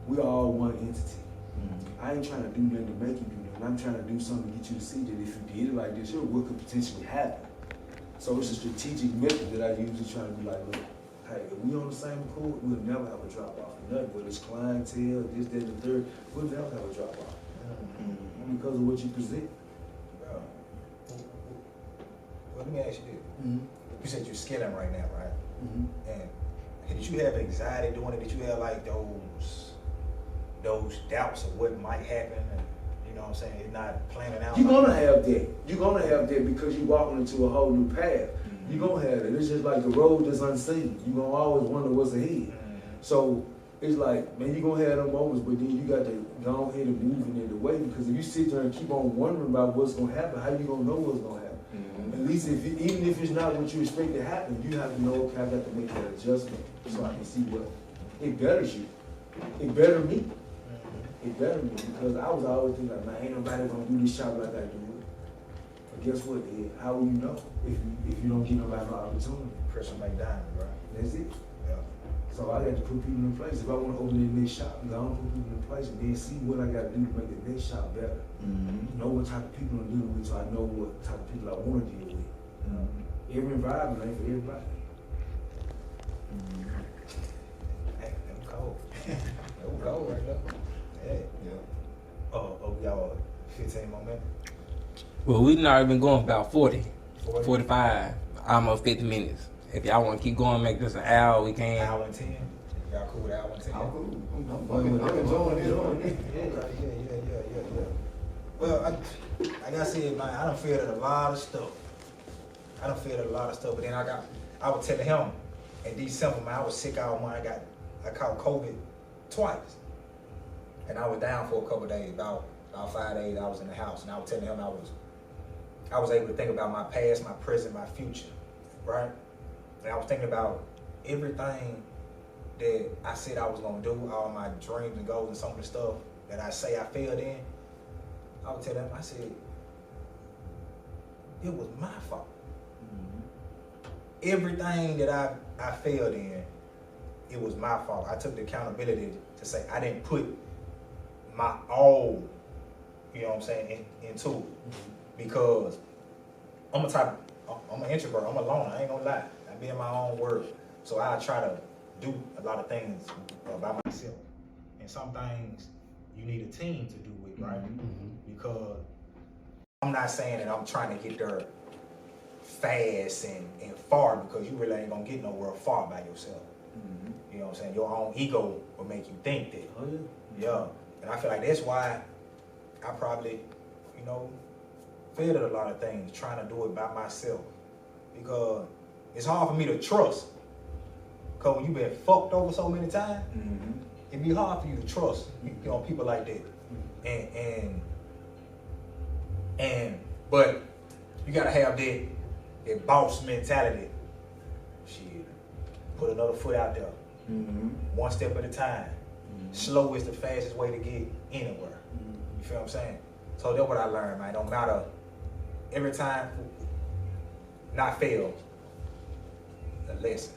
We are all one entity. I ain't trying to do nothing to make you do nothing. I'm trying to do something to get you to see that if you did it like this, what could potentially happen. So it's a strategic method that I use to try to be like, look, hey, if we on the same accord, we'll never have a drop off. Nothing, whether it's clientele, this, that, and the third, we'll never have a drop off. Because of what you present. Well, let me ask you this. You said you're scaling right now, right? And did you have anxiety doing it? Did you have like those doubts of what might happen? And, you know what I'm saying? You're not planning out. You're gonna have that. You're gonna have that because you're walking into a whole new path. You're gonna have it. It's just like the road that's unseen. You're gonna always wonder what's ahead. So it's like, man, you're gonna have them moments, but then you got to go ahead and move it in the way, because if you sit there and keep on wondering about what's gonna happen, how you gonna know what's gonna happen? At least even if it's not what you expect to happen, you have to know, okay, I got to make that adjustment so I can see what it betters you. It better me. It better me, because I was always thinking like, man, ain't nobody gonna do this shop like I do it. But guess what, Ed? How will you know if you don't give nobody no opportunity? Pressure make diamond, right? That's it. Yeah. So I got to put people in place. If I want to open the next shop, I don't put people in place and then see what I got to do to make the next shop better. Know what type of people I'm dealing with, so I know what type of people I want to deal with. Every environment ain't for everybody. Hey, that was cold. That was cold right there. Yeah. We got 15 more minutes. Well, we've already been going for about 40, 45, almost 50 minutes. If y'all want to keep going, make this an hour, we can. Hour and 10. Y'all cool with hour and 10? I'm cool. I'm enjoying it. Yeah. Well, like I said, man, I done figured out a lot of stuff. But then I was telling him in December, man, I was sick all month. I caught COVID twice. And I was down for a couple of days, about 5 days I was in the house. And I was telling him I was able to think about my past, my present, my future, right? And I was thinking about everything that I said I was gonna do, all my dreams and goals and some of the stuff that I say I failed in. I would tell them, I said, it was my fault. Everything that I failed in, it was my fault. I took the accountability to say I didn't put my all, you know what I'm saying, into it. Because I'm an introvert, I'm a loner, I ain't gonna lie. I be in my own world. So I try to do a lot of things by myself. And some things you need a team to do it, right? Because I'm not saying that I'm trying to get there fast and far, because you really ain't gonna get nowhere far by yourself. You know what I'm saying? Your own ego will make you think that. Oh, yeah. Yeah. And I feel like that's why I probably, failed at a lot of things, trying to do it by myself. Because it's hard for me to trust. Because when you've been fucked over so many times, it'd be hard for you to trust, people like that. But you gotta have that boss mentality. Shit, put another foot out there. One step at a time. Slow is the fastest way to get anywhere. You feel what I'm saying? So that's what I learned, man. Don't matter. Every time, not fail, a lesson.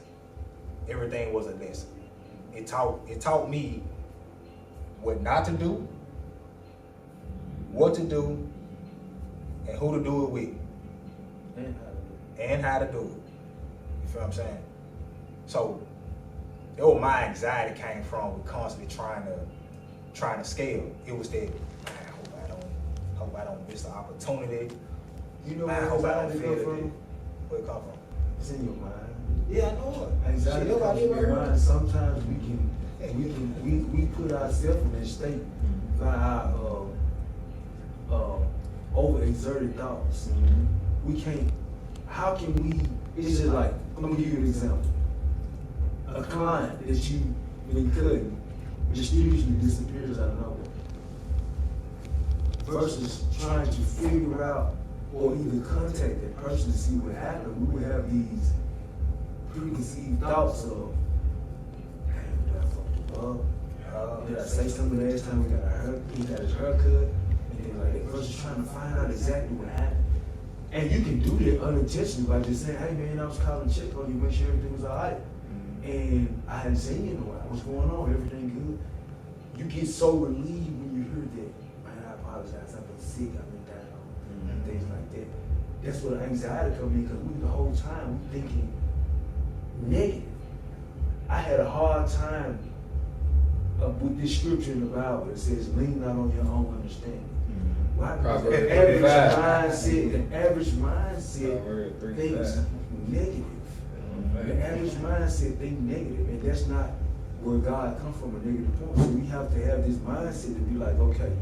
Everything was a lesson. It taught me what not to do, what to do, and who to do it with, and how to do it. You feel what I'm saying? So, that's where my anxiety came from with constantly trying to scale. It was that, man, I hope I don't miss the opportunity. You know Man, I where hope I don't anxiety feel come from? it. Where it come from? It's in your mind. Yeah, I know it. Anxiety Shit, comes nobody from ever your heard mind. it. Sometimes we put ourselves in that state by our overexerted thoughts. We can't. How can we? It's just like, I'm gonna give you an example. A client that you've been cutting mysteriously disappears out of nowhere. Versus trying to figure out or even contact that person to see what happened, we would have these preconceived thoughts of, damn, did I fuck him up? Did I say something last time he got his haircut? And then like that person's trying to find out exactly what happened. And you can do that unintentionally by just saying, hey man, I was calling to check on you, make sure everything was all right. And I hadn't seen you in a while. What's going on? Everything good? You get so relieved when you hear that. Man, I apologize. I've been sick. I've been down. And things like that. That's where the anxiety comes in because we the whole time we thinking negative. I had a hard time with this scripture in the Bible that says, lean not on your own understanding. Why? Because the average mindset thinks negative. The average mindset think negative, and that's not where God comes from, a negative point. So we have to have this mindset to be like, okay,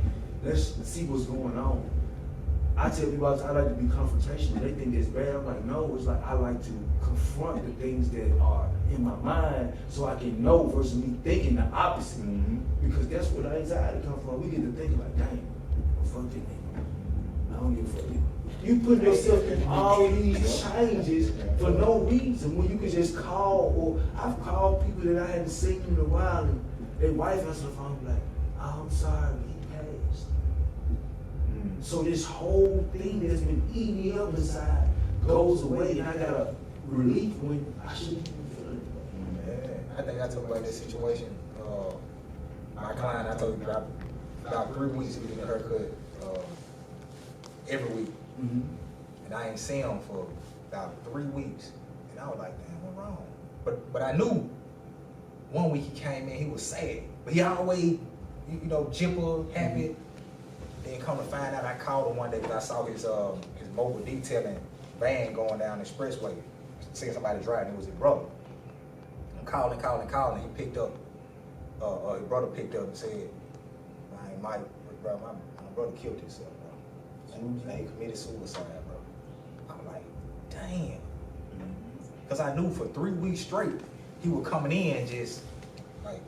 let's see what's going on. I tell people all the time, I like to be confrontational. They think it's bad. I'm like, no, it's like I like to confront the things that are in my mind so I can know versus me thinking the opposite. Because that's where the anxiety comes from. We get to thinking like, dang, fuck that nigga. I don't give a fuck. You put yourself in all these changes for no reason when you could just call, or I've called people that I hadn't seen in a while and their wife answers the phone like, oh, I'm sorry, he passed. So this whole thing that's been eating me up inside goes away and I got a relief when I shouldn't even feel it. Yeah, I think I talked about this situation. My client, I told you about 3 weeks we get a haircut every week. And I ain't seen him for about 3 weeks. And I was like, damn, what's wrong? But I knew 1 week he came in, he was sad. But he always, jipper, happy. Then come to find out, I called him one day because I saw his mobile detailing van going down the expressway. Seeing somebody driving, it was his brother. I'm calling. He picked up, his brother picked up and said, my brother killed himself, bro. He committed suicide, bro. I'm like, damn. Because I knew for 3 weeks straight, he was coming in just, like,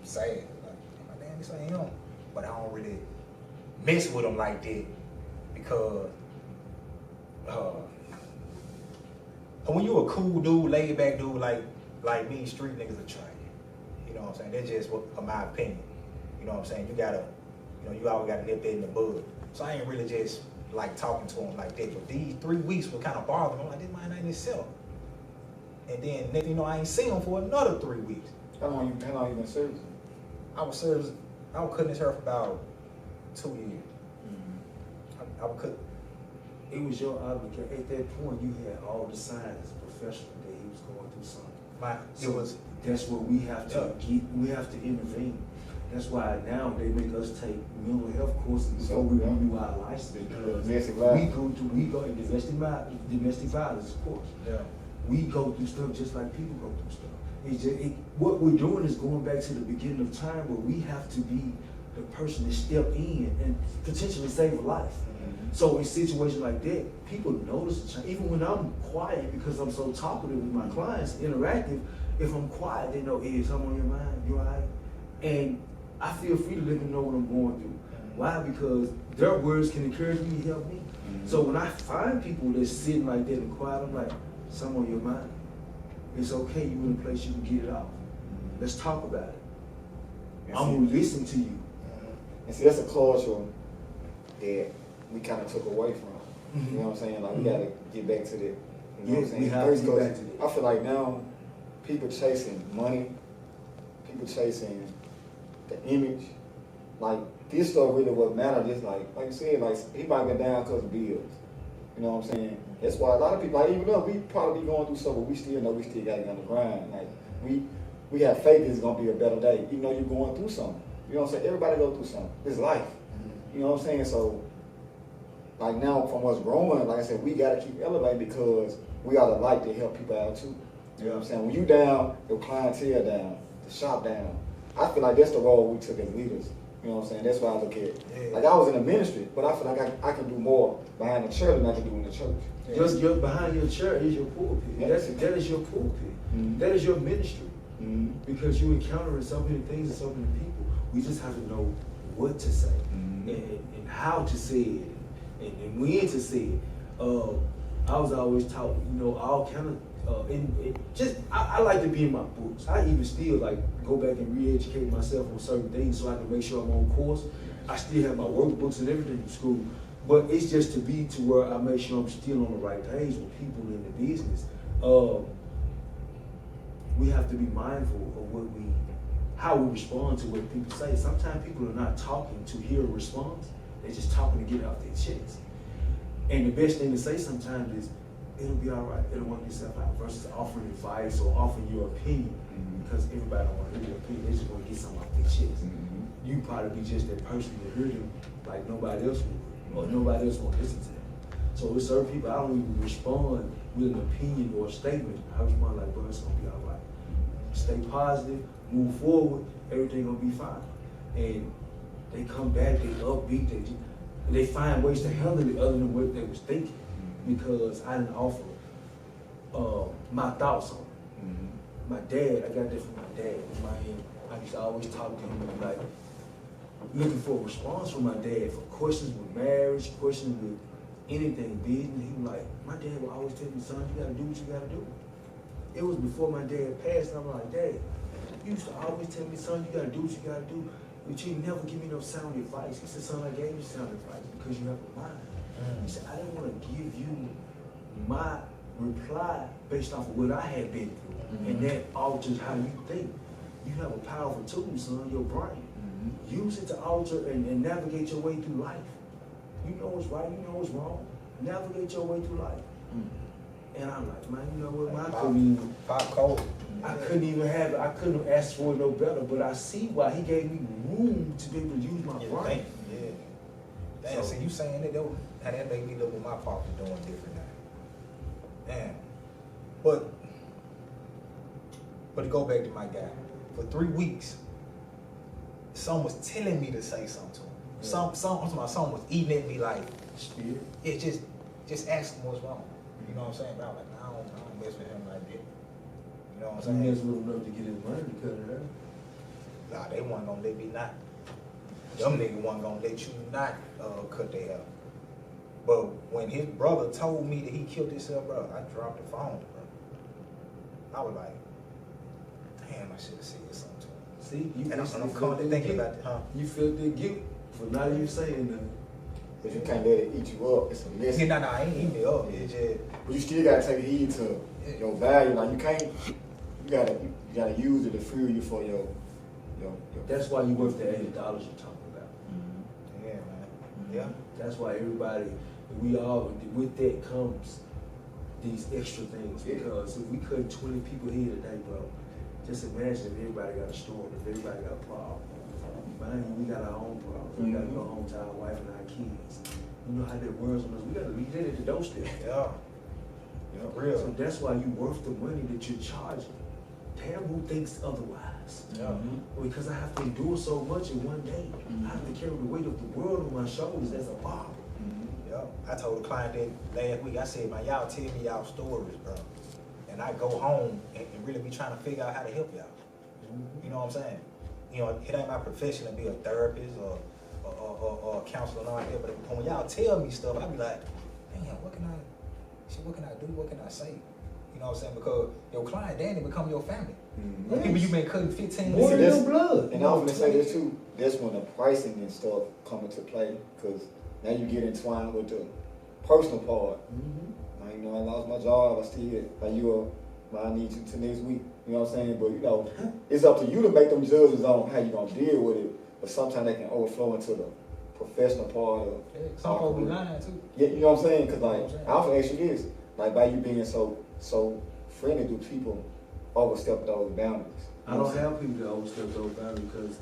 sad. Like, damn, this ain't him. But I don't really mess with him like that because when you a cool dude, laid back dude like me, street niggas are trying. You know what I'm saying? That's just my opinion. You know what I'm saying? You always gotta nip that in the bud. So I ain't really just like talking to him like that. But these 3 weeks were kind of bothering me. I'm like, this man ain't himself. And then next thing you know, I ain't seen him for another 3 weeks. How long you been servicing? I was cutting his hair for about 2 years. I would cut. It was your obligation. At that point, you had all the signs professional that he was going through something. That's what we have to we have to intervene. That's why now they make us take mental health courses before we renew our license. Because we go in domestic violence, of course. Yeah. We go through stuff just like people go through stuff. What we're doing is going back to the beginning of time where we have to be the person to step in and potentially save a life. So in situations like that, people notice the change. Even when I'm quiet because I'm so talkative with my clients, interactive, if I'm quiet, they know, hey, something on your mind, you all right? And I feel free to let them know what I'm going through. Why? Because their words can encourage me to help me. So when I find people that's sitting like that and quiet, I'm like, something on your mind. It's okay, you're in a place you can get it out. Let's talk about it. I'm gonna listen to you. And see, that's a culture that we kind of took away from. You know what I'm saying? Like, we gotta get back to that. You know what I'm saying? We have to get back to that. I feel like now, people chasing money, people chasing the image, like this stuff really what matter. Just like you said, like he might been down because of bills. You know what I'm saying? That's why a lot of people, like even though we probably be going through stuff, but we still know we still got to get on the grind. Like we have faith it's gonna be a better day, even though you're going through something. You know what I'm saying? Everybody go through something. It's life. You know what I'm saying? So like now from us growing, like I said, we gotta keep elevating because we are the light to help people out too. You know what I'm saying? When you down, your clientele down, the shop down. I feel like that's the role we took as leaders. You know what I'm saying? That's why I look at it. Yeah. Like I was in the ministry, but I feel like I can do more behind the church than I can do in the church. Your behind your church is your pulpit. Yeah. That is your pulpit. That is your ministry. Because you encountering so many things and so many people. We just have to know what to say and how to say it and when to say it. I was always taught, all kind of I like to be in my books. I even still like go back and re-educate myself on certain things so I can make sure I'm on course. I still have my workbooks and everything in school, but it's just to be to where I make sure I'm still on the right page with people in the business. We have to be mindful of how we respond to what people say. Sometimes people are not talking to hear a response; they're just talking to get it off their chest. And the best thing to say sometimes is, it'll be all right, it'll work itself out, versus offering advice or offering your opinion, because everybody don't want to hear your opinion, they just want to get something off their chest. You probably be just that person that heard them like nobody else would, or nobody else want to listen to them. So with certain people, I don't even respond with an opinion or a statement. I respond like, bro, it's gonna be all right. Stay positive, move forward, everything gonna be fine. And they come back, they upbeat, they find ways to handle it other than what they was thinking. Because I didn't offer my thoughts on it. My dad, I got that from my dad. I used to always talk to him like looking for a response from my dad for questions with marriage, questions with anything business. He was like, my dad would always tell me, son, you gotta do what you gotta do. It was before my dad passed, and I'm like, Dad, you used to always tell me, son, you gotta do what you gotta do, but you never give me no sound advice. He said, son, I gave you sound advice because you have a mind. He said, I didn't want to give you my reply based off of what I had been through. And that alters how you think. You have a powerful tool, son, your brain. Use it to alter and navigate your way through life. You know what's right, you know what's wrong. Navigate your way through life. And I'm like, man, you know what, man, I couldn't even have it. I couldn't have asked for it no better, but I see why he gave me room to be able to use my brain. Damn, so you saying that though, and that made me look what my father doing different now. Damn. But to go back to my guy, for 3 weeks, someone was telling me to say something to him. Someone was eating at me like, Spirit. It's just ask him what's wrong. You know what I'm saying? But I'm like, nah, I don't mess with him like that. You know what I'm saying? He mess with him enough to get his money to cut it out. Nah, they wasn't gonna let me not. Them niggas wasn't gonna let you not cut their hair. But when his brother told me that he killed himself, bro, I dropped the phone, bro. I was like, damn, I should have said something to him. See, you And I'm currently thinking about that, huh? You felt the guilt for not even saying nothing. But you can't let it eat you up. It's a lesson. Nah, I ain't eating it up. It's just, But you still gotta take heed to your value. Like you gotta use it to fuel you for your That's why you worth the $80 you're talking about. yeah, man. Yeah. That's why everybody, we all, with that comes these extra things. Because if we cut 20 people here today, bro, just imagine if everybody got a story, if everybody got a problem. Man, we got our own problems. We gotta go home to our wife and our kids. You know how that works on us. We gotta leave that at the doorstep. Yeah. Real. So that's why you worth the money that you're charging. Damn, who thinks otherwise? Yeah. Because I have to endure so much in one day. I have to carry the weight of the world on my shoulders as a barber. Yeah. I told a client that last week, I said, man, y'all tell me y'all stories, bro. And I go home and really be trying to figure out how to help y'all. You know what I'm saying? You know, it ain't my profession to be a therapist or a counselor and all that, but when y'all tell me stuff, I be like, damn, what can I do? What can I say? You know what I'm saying? Because your client, Danny, become your family. Yes. People you've been cutting 15 More than years. your blood. And I was gonna say this too. That's when the pricing and stuff come into play, because now you get entwined with the personal part. Like, you know, I lost my job. I still I need you to next week. You know what I'm saying? But you know, it's up to you to make them judgments on how you gonna deal with it. but sometimes they can overflow into the professional part of. Yeah, some folks be lying too. Yeah, you know what I'm saying? Because like, You know what I'm saying? I often ask you this, like by you being so friendly, do people overstep those boundaries? I don't have people that overstep those boundaries because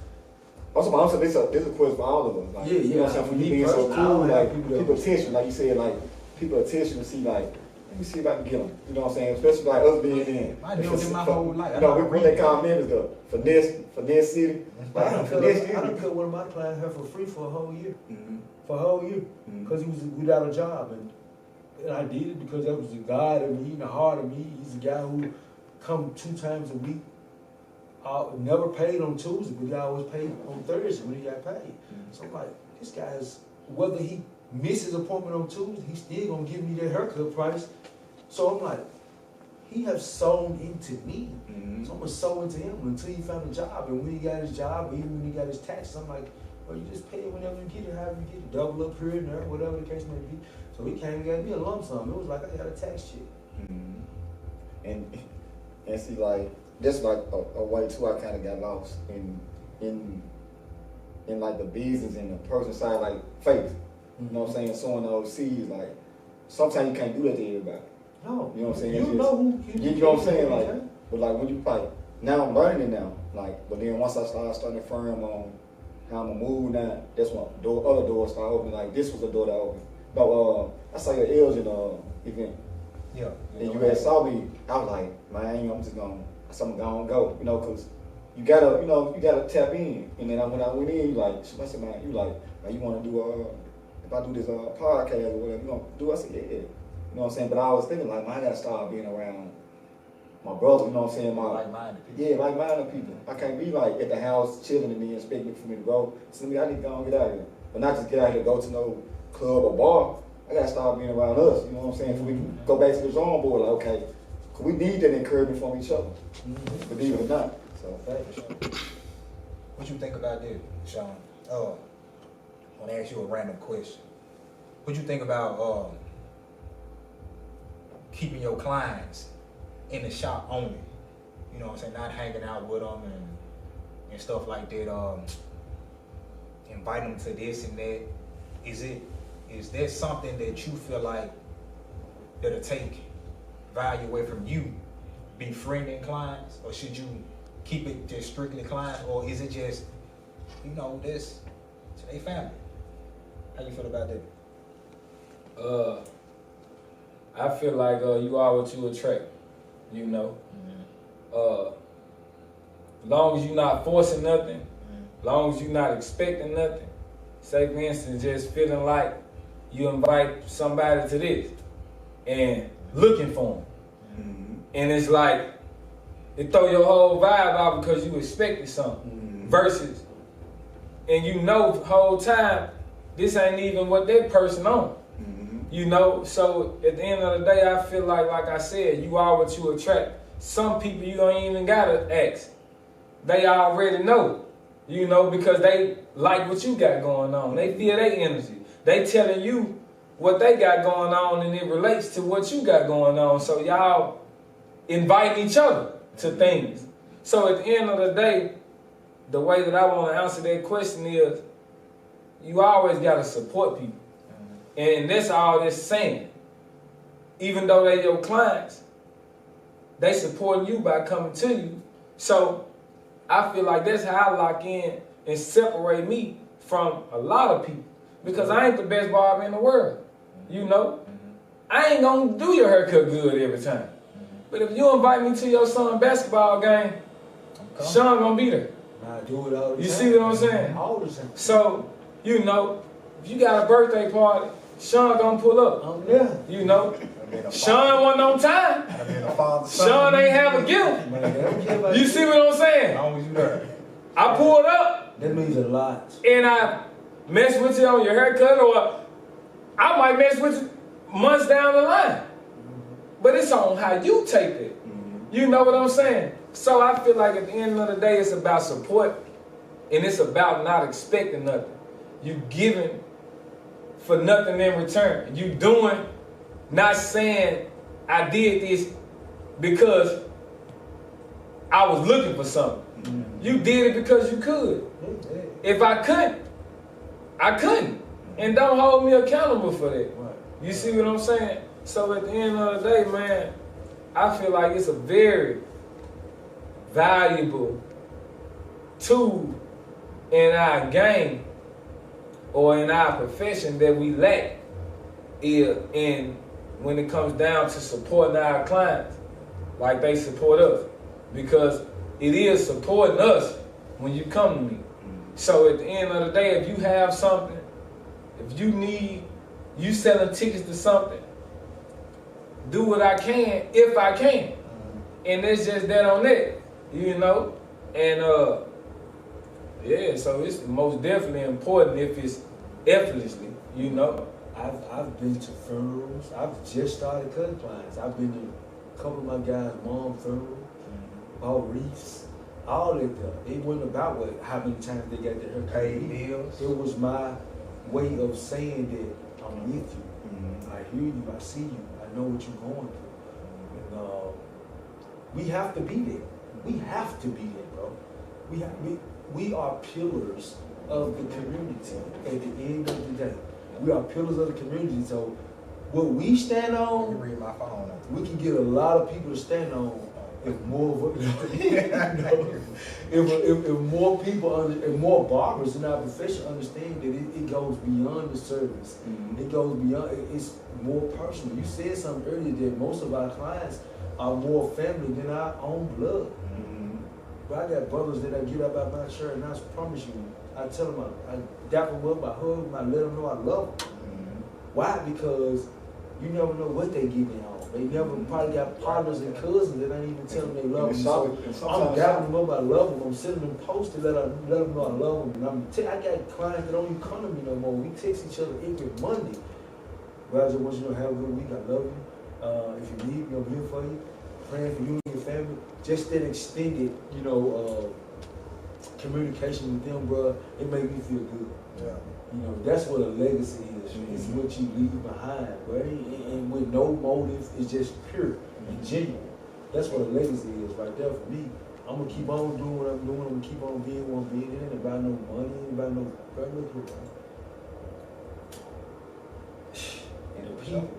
Also, this is a question for all of us. Like, Yeah, you know what I'm saying? yeah. For you Me being so personally, I cool, don't have like people that- people attention, like you said, like people attention to see like, let me see if I can get them. You know what I'm saying? Especially like us being in. I knew them my whole life. You know, what they call men is the finesse city. I Like, done finesse city. cut one of my clients hair for free for a whole year. Mhm. For a whole year. Mhm. Because he was without a job. And I did it because that was the God of me and the heart of me. He's a guy who come 2 times a week. Never paid on Tuesday, but he always paid on Thursday when he got paid. So I'm like, this guy's, whether he misses appointment on Tuesday, he's still gonna give me that haircut price. So I'm like, he has sown into me. Mhm. So I'm gonna sow into him until he found a job. And when he got his job, even when he got his taxes, I'm like, well, you just pay it whenever you get it, however you get it, double up here and there, whatever the case may be. So he came and gave me a lump sum. It was like I got a tax check. Mhm. And see, like that's like a way too. I kind of got lost in like the business and the person side, like faith. You know what I'm saying? Sowing those seeds, like sometimes you can't do that to everybody. No, You know what I'm saying? You It's know who You know what I'm saying? Like, but like when you like now I'm learning it now. Like, but then once I starting to firm on how I'm gonna move now, that's when other doors start opening. Like this was a door that opened. But I saw your L's in event. Yeah. And you had saw me, I was like, man, I'm just gonna go, you know, cause you gotta tap in. And then when I went in, you like, I said, man, you like, you wanna do if I do this podcast or whatever, you gonna do? I said, yeah. You know what I'm saying? But I was thinking like, man, I gotta start being around my brother, you know what I'm saying? Like-minded people. Yeah, like-minded people. I can't be like at the house chilling and then expecting for me to go. So I need to go and get out of here. But not just get out here to go to no club or bar. I gotta start being around us, you know what I'm saying? So we can go back to the drawing board, like, okay, cause we need that encouragement from each other, believe it or not. So, What you think about that, Sean? I want to ask you a random question. What you think about keeping your clients in the shop only? You know what I'm saying? Not hanging out with them and stuff like that. Invite them to this and that. Is that something that you feel like that'll take value away from you, befriending clients, or should you keep it just strictly clients, or is it just, this to their family? How you feel about that? I feel like you are what you attract, you know. Long as you're not forcing nothing, long as you're not expecting nothing. Say for instance, just feeling like you invite somebody to this and looking for them. And it's like, it throw your whole vibe out because you expected something. Versus, and you know the whole time, this ain't even what that person on. You know, so at the end of the day, I feel like I said, you are what you attract. Some people you don't even gotta ask. They already know, you know, because they like what you got going on. They feel their energy. They telling you what they got going on, and it relates to what you got going on. So y'all invite each other to things. So at the end of the day, the way that I want to answer that question is, you always got to support people. And that's all this saying. Even though they your clients, they supporting you by coming to you. So I feel like that's how I lock in and separate me from a lot of people. Because I ain't the best barber in the world. You know? I ain't gonna do your haircut good every time. But if you invite me to your son's basketball game, Sean gonna be there. I do it all the time. You see what I'm saying? All the time. So, you know, if you got a birthday party, Sean gonna pull up. Oh, yeah. You know? Sean wasn't on time. Sean ain't have a gift. Man, they don't care about You see what I'm As saying? long as you there. I pulled up That means a lot. and I mess with you on your haircut, or I might mess with you months down the line. But it's on how you take it. You know what I'm saying? So I feel like at the end of the day, it's about support, and it's about not expecting nothing. You giving for nothing in return. You doing, not saying I did this because I was looking for something. You did it because you could. If I couldn't, I couldn't. And don't hold me accountable for that. You see what I'm saying? So at the end of the day, man, I feel like it's a very valuable tool in our game or in our profession that we lack in when it comes down to supporting our clients like they support us. Because it is supporting us when you come to me. So at the end of the day, if you have something, if you selling tickets to something, do what I can if I can. And it's just that on that, you know? And yeah, so it's most definitely important if it's effortlessly, you know? I've been to funerals. I've just started cutting clients. I've been to a couple of my guys' mom funeral, bought wreaths, all that stuff. It wasn't about how many times they got their hair paid. Bills. It was my way of saying that I'm with you. I hear you. I see you. I know what you're going through. And we have to be there. We have to be there, bro. We are pillars of the community at the end of the day. We are pillars of the community. So what we stand on, read my phone. we can get a lot of people to stand on if more of if more people if more barbers in our profession understand that it goes beyond the service. It goes beyond. It's more personal. You said something earlier that most of our clients are more family than our own blood. But I got brothers that I get up out my shirt, and I promise you, I tell them, I dap them up, I hug them, I let them know I love them. Why? Because you never know what they getting on. They never probably got partners and cousins that ain't even tell them they love them. So I'm dapping them up, I love them. I'm sending them posts to let them know I love them. And I got clients that don't even come to me no more. We text each other every Monday. Roger, once you know, have a good week. I love you. If you need me, I'm here for you. Praying for you and your family. Just that extended, communication with them, bro, it made me feel good. Yeah. You know, that's what a legacy is. It's what you leave behind, right? And with no motive, it's just pure and genuine. That's what a legacy is right there for me. I'm gonna keep on doing what I'm doing. I'm gonna keep on being what I'm being. It ain't about no money, it ain't about no regular people. And the people.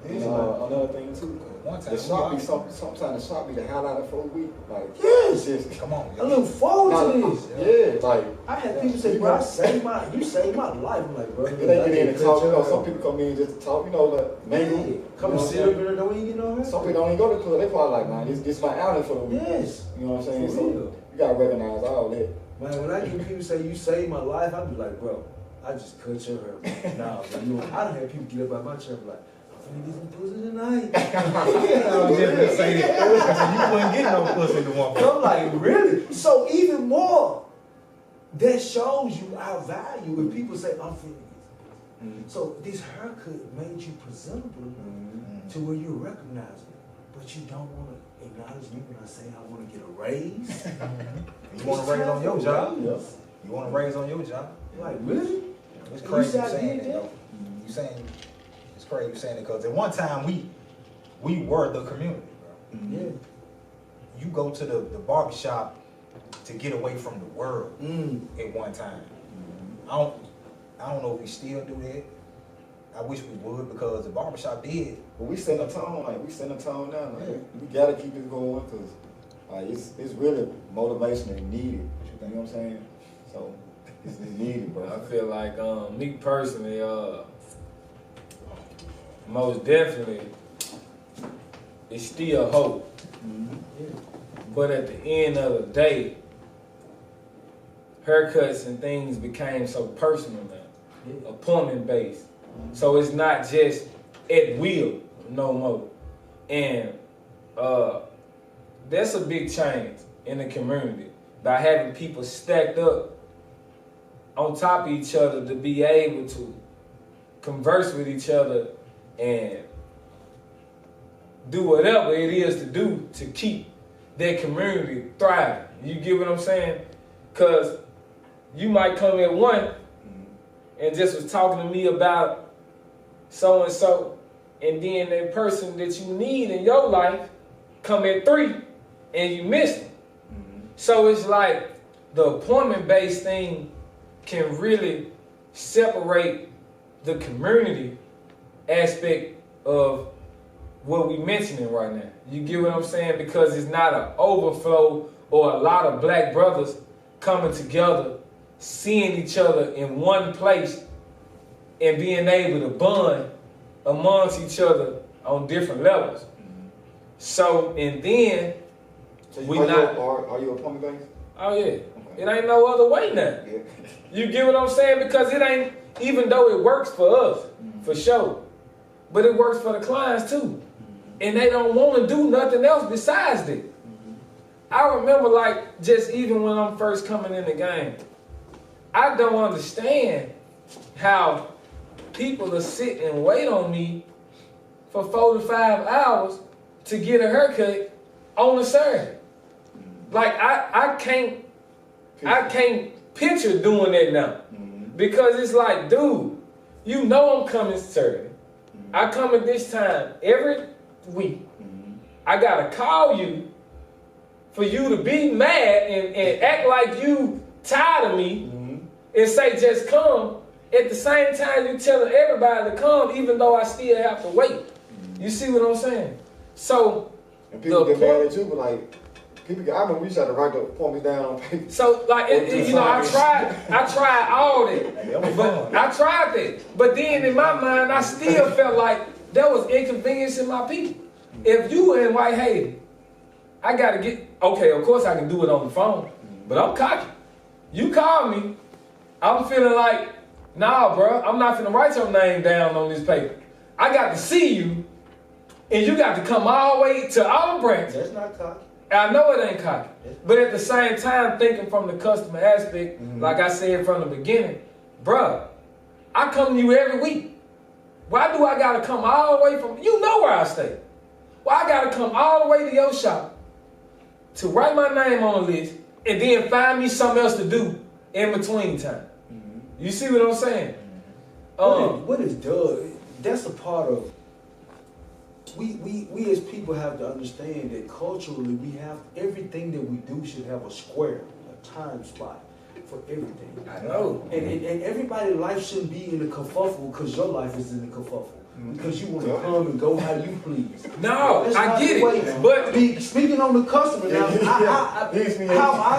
Another thing too. One time, The shop be sometimes the shop be the highlight for a week. Like, Yes! it's just, come on. I look forward to this. yeah, like, I had people say, bro, you saved my life. I'm like, bro, they get in and talk, some people come in just to talk, like, maybe. Come and sit up here and don't even get no help. Some people don't even go to the club, they probably like, man, this my outing for the week. Yes. You know what I'm saying? For So, real. you gotta recognize all that. Man, when I get people say, you saved my life, I be like, bro, I just cut your hair. Nah, bro, I done had people get up out my chair and be like, I'm finna get some pussy tonight. I was just gonna say that. You wouldn't get no pussy in the one. I'm like, really? So even more, that shows you our value when people say, I'm finna get some pussy. So this haircut made you presentable to where you're recognizable, but you don't want to acknowledge me when I say I want to get a raise. You want to raise on your job? Yes. You want to raise on your job? Like, really? It's crazy You said I saying did that, though. You saying it's crazy saying it because at one time we were the community, bro. Yeah. You go to the barbershop to get away from the world at one time. I don't know if we still do that. I wish we would because the barbershop did. But we set a tone, now. Like, we gotta keep it going because it's really motivation and needed. You know what I'm saying? So it's needed, bro. I feel like me personally, most definitely, it's still hope. But at the end of the day, haircuts and things became so personal now, appointment based. So it's not just at will no more. And that's a big change in the community by having people stacked up on top of each other to be able to converse with each other and do whatever it is to do to keep that community thriving. You get what I'm saying? Because you might come at 1 and just was talking to me about so-and-so, and then that person that you need in your life come at 3 and you miss them. So it's like the appointment-based thing can really separate the community aspect of what we mentioning right now. You get what I'm saying? Because it's not an overflow or a lot of black brothers coming together, seeing each other in one place and being able to bond amongst each other on different levels. So, and then So we are not. are you appointment based? Oh yeah, it ain't no other way now. Yeah. You get what I'm saying? Because it ain't, even though it works for us, for sure, but it works for the clients too. And they don't want to do nothing else besides that. I remember, like, just even when I'm first coming in the game, I don't understand how people are sit and wait on me for 4 to 5 hours to get a haircut on a Saturday. Like, I can't picture doing that now. Because it's like, dude, you know I'm coming Saturday. I come at this time every week. I gotta call you for you to be mad and act like you tired of me and say just come. At the same time, you telling everybody to come, even though I still have to wait. You see what I'm saying? So, And people get mad at you, but like, people, I remember we used to have to write the appointments down on paper. So like, you know, I tried all that, but I tried that. But then in my mind, I still felt like that was inconveniencing my people. If you in White Haiti, I gotta get, okay, of course I can do it on the phone, but I'm cocky. You call me, I'm feeling like, nah, bro, I'm not finna write your name down on this paper. I got to see you, and you got to come all the way to Olive Branch. That's not cocky. I know it ain't cocky, but at the same time, thinking from the customer aspect, like I said from the beginning, bruh, I come to you every week. Why do I gotta come all the way from, you know where I stay. Why I gotta come all the way to your shop to write my name on the list and then find me something else to do in between time? You see what I'm saying? What is done? That's a part of. We as people have to understand that culturally we have everything that we do should have a square, a time spot for everything. I know. And everybody's life shouldn't be in a kerfuffle because your life is in a kerfuffle. Because you want to come and go how you please. No, That's I not get the way. it. But Speaking on the customer now, how I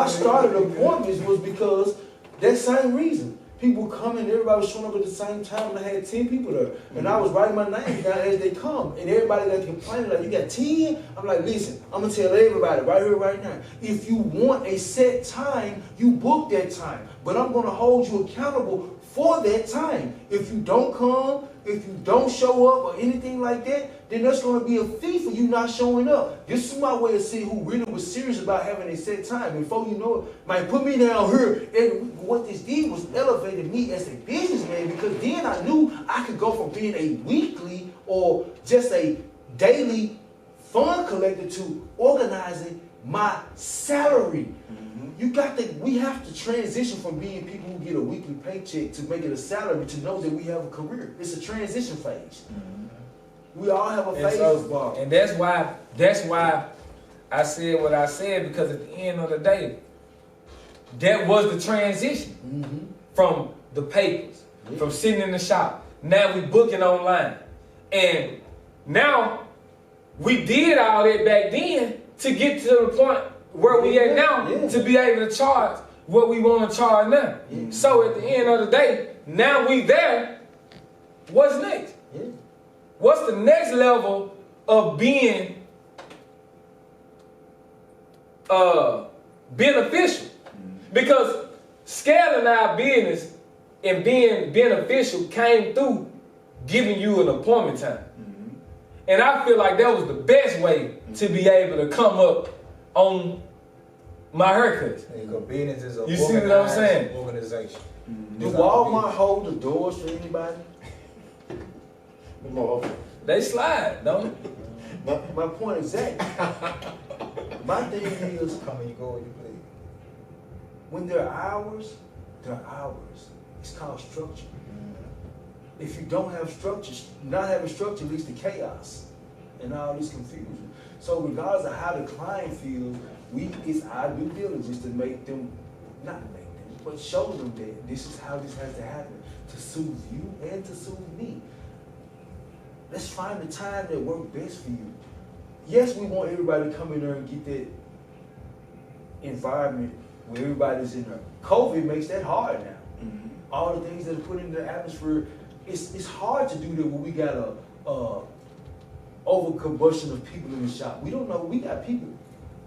started appointments was because that same reason. People coming, everybody was showing up at the same time, and I had 10 people there. And I was writing my name down as they come. And everybody got complaining, like, you got 10? I'm like, listen, I'm going to tell everybody right here, right now. If you want a set time, you book that time. But I'm going to hold you accountable for that time. If you don't come, if you don't show up or anything like that, then there's going to be a fee for you not showing up. This is my way of seeing who really was serious about having a set time. And before you know it, might put me down here. And what this did was elevated me as a businessman, because then I knew I could go from being a weekly or just a daily fund collector to organizing my salary. We have to transition from being people who get a weekly paycheck to make it a salary, to know that we have a career. It's a transition phase. We all have a phase of Barber. And that's why I said what I said, because at the end of the day, that was the transition from the papers, from sitting in the shop. Now we booking online. And now we did all that back then to get to the point where we at now, to be able to charge what we want to charge now. So at the end of the day, now we there, what's next? What's the next level of being beneficial? Because scaling our business and being beneficial came through giving you an appointment time. And I feel like that was the best way to be able to come up on my haircuts. Business is a You see what I'm saying? Organization. Do Walmart hold the doors for anybody? They slide, don't they? My point exactly. My thing is, Come and you go when you please. when there are hours, there are hours. It's called structure. If you don't have structure, not having structure leads to chaos and all this confusion. So regardless of how the client feels, it's our due diligence to make them, not make them, but show them that this is how this has to happen to soothe you and to soothe me. Let's find the time that works best for you. Yes, we want everybody to come in there and get that environment where everybody's in there. COVID makes that hard now. Mm-hmm. All the things that are put in the atmosphere, it's hard to do that when we got a overcombustion of people in the shop. We don't know. We got people.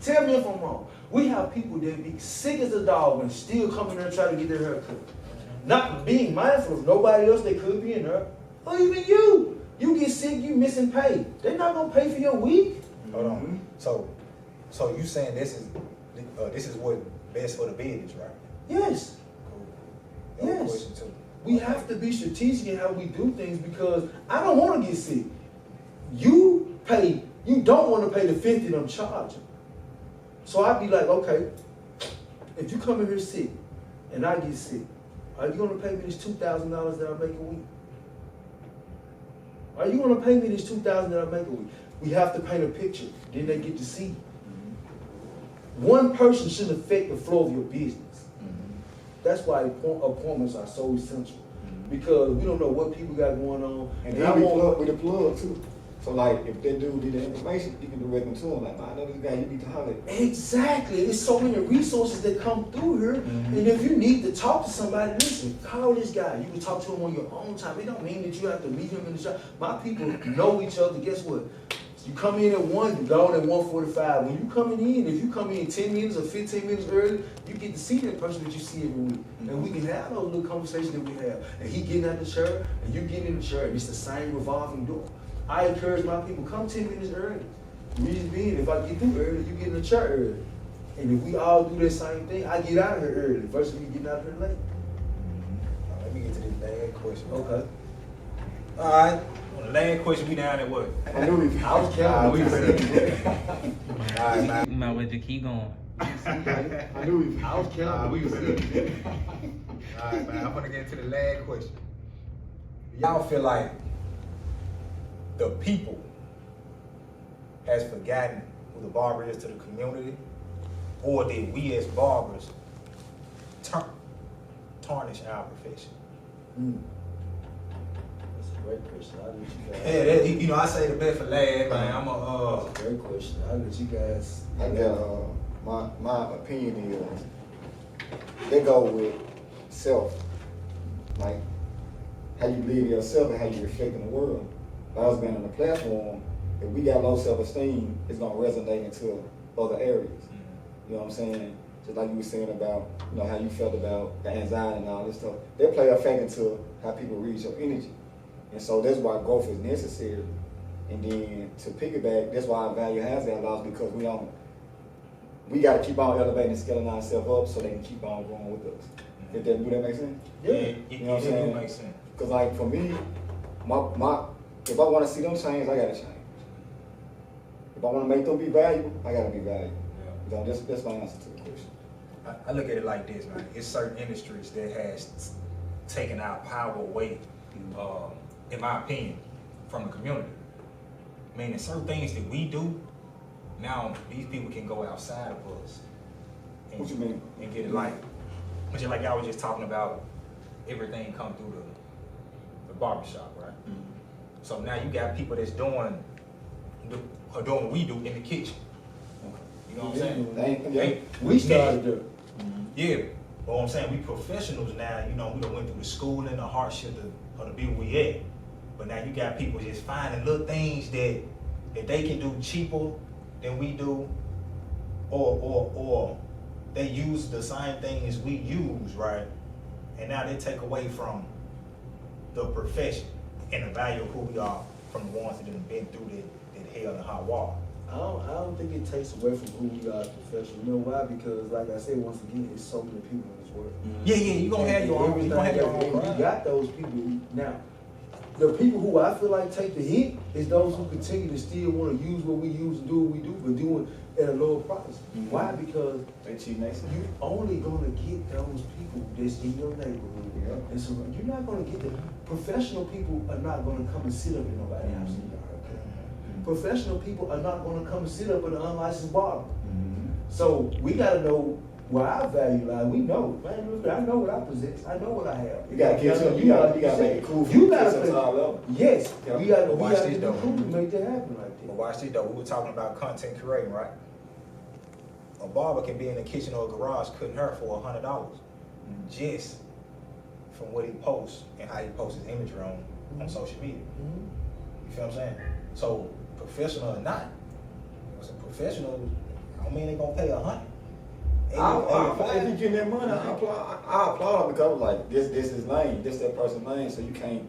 Tell me if I'm wrong. We have people that be sick as a dog and still come in there and try to get their hair cut. Not being mindful of nobody else that could be in there, or even you. You get sick, you missing pay. They're not gonna pay for your week. Hold on. So you saying this is what best for the business, right? Yes. Cool. Yes. Question too. We have to be strategic in how we do things because I don't want to get sick. You don't want to pay the 50 that I'm charging. So I'd be like, okay, if you come in here sick and I get sick, are you going to pay me this $2,000 that I make a week? Are you going to pay me this $2,000 that I make a week? We have to paint a picture. Then they get to see. One person shouldn't affect the flow of your business. That's why appointments are so essential. Because we don't know what people got going on. And then we the plug too. So like if that dude need the information, you can direct them to him. Like, I know this guy, you need to holler. Exactly. There's so many resources that come through here. And if you need to talk to somebody, listen, call this guy. You can talk to him on your own time. It don't mean that you have to meet him in the shop. My people know each other. Guess what? You come in at 1, you go at 1:45. When you coming in, if you come in 10 minutes or 15 minutes early, you get to see that person that you see every week. And we can have those little conversations that we have. And he getting out the chair, and you getting in the chair. And it's the same revolving door. I encourage my people, come 10 minutes early. The reason being, if I get through early, you get in the chair early. And if we all do that same thing, I get out of here early versus me getting out of here late. Let me get to this last question. Okay. All right. On the last question, we down at what? I knew we I was counting. All right, man. You might well just keep going. I knew we I was counting. We was good. All right, man. I'm gonna get to the last question. Y'all feel like the people has forgotten who the barber is to the community, or did we as barbers tarnish our profession? That's a great question. I'll let you guys. Yeah, that, you know, I say the best for last, man. I'm That's a great question. I'll let you guys. I got my opinion is they go with self, like how you believe in yourself and how you reflect in the world. By us being on the platform, if we got low self-esteem, it's gonna resonate into other areas. You know what I'm saying? Just like you were saying about, you know, how you felt about the anxiety and all this stuff. They play a factor into how people read your energy. And so that's why growth is necessary. And then to piggyback, that's why our value has that loss, because we gotta keep on elevating and scaling ourselves up so they can keep on growing with us. Do that make sense? Yeah. You know what I'm saying? It makes sense. Cause like for me, if I wanna see them change, I gotta change. If I wanna make them be valuable, I gotta be valuable. Yeah. You know, that's my answer to the question. I look at it like this, man. It's certain industries that has taken our power away, in my opinion, from the community. Meaning certain things that we do, now these people can go outside of us. And, What you mean? And get it like, which is like y'all was just talking about, everything come through the barbershop, right? So now you got people that's doing what we do in the kitchen. You know what I'm saying? We started there. Yeah, but what I'm saying, we professionals now, you know, we done went through the schooling, the hardship of the be where we at. But now you got people just finding little things that they can do cheaper than we do, or they use the same things we use, right? And now they take away from the profession and the value of who we are from the ones that have been through that hell and hot water. I don't think it takes away from who we are as professionals. You know why? Because like I said, once again, it's so many people in this world. Yeah, you gonna have your own. You gonna have your own. You got those people now. The people who I feel like take the hit is those who continue to still want to use what we use and do what we do, but do it at a lower price. Why? Because They cheat next. you only gonna get those people that's in your neighborhood. Yeah. And so you're not gonna get the professional people are not gonna come and sit up in nobody's house. Professional people are not gonna come and sit up in an unlicensed barber. So we gotta know where our value lies. We know, man. Look, I know what I possess. I know what I have. You gotta get to, you gotta make it cool for You the kids gotta at top level. Yes, Yeah, we gotta but watch this, be though. cool to make that happen like But that. watch this though, we were talking about content creating, right? A barber can be in the kitchen or a garage cutting hair for $100 just from what he posts and how he posts his imagery on social media. You feel what I'm saying? So professional or not, as a professional, I don't mean they gonna pay $100. If you getting that money, I applaud him because like this his lane, this that person's lane, so you can't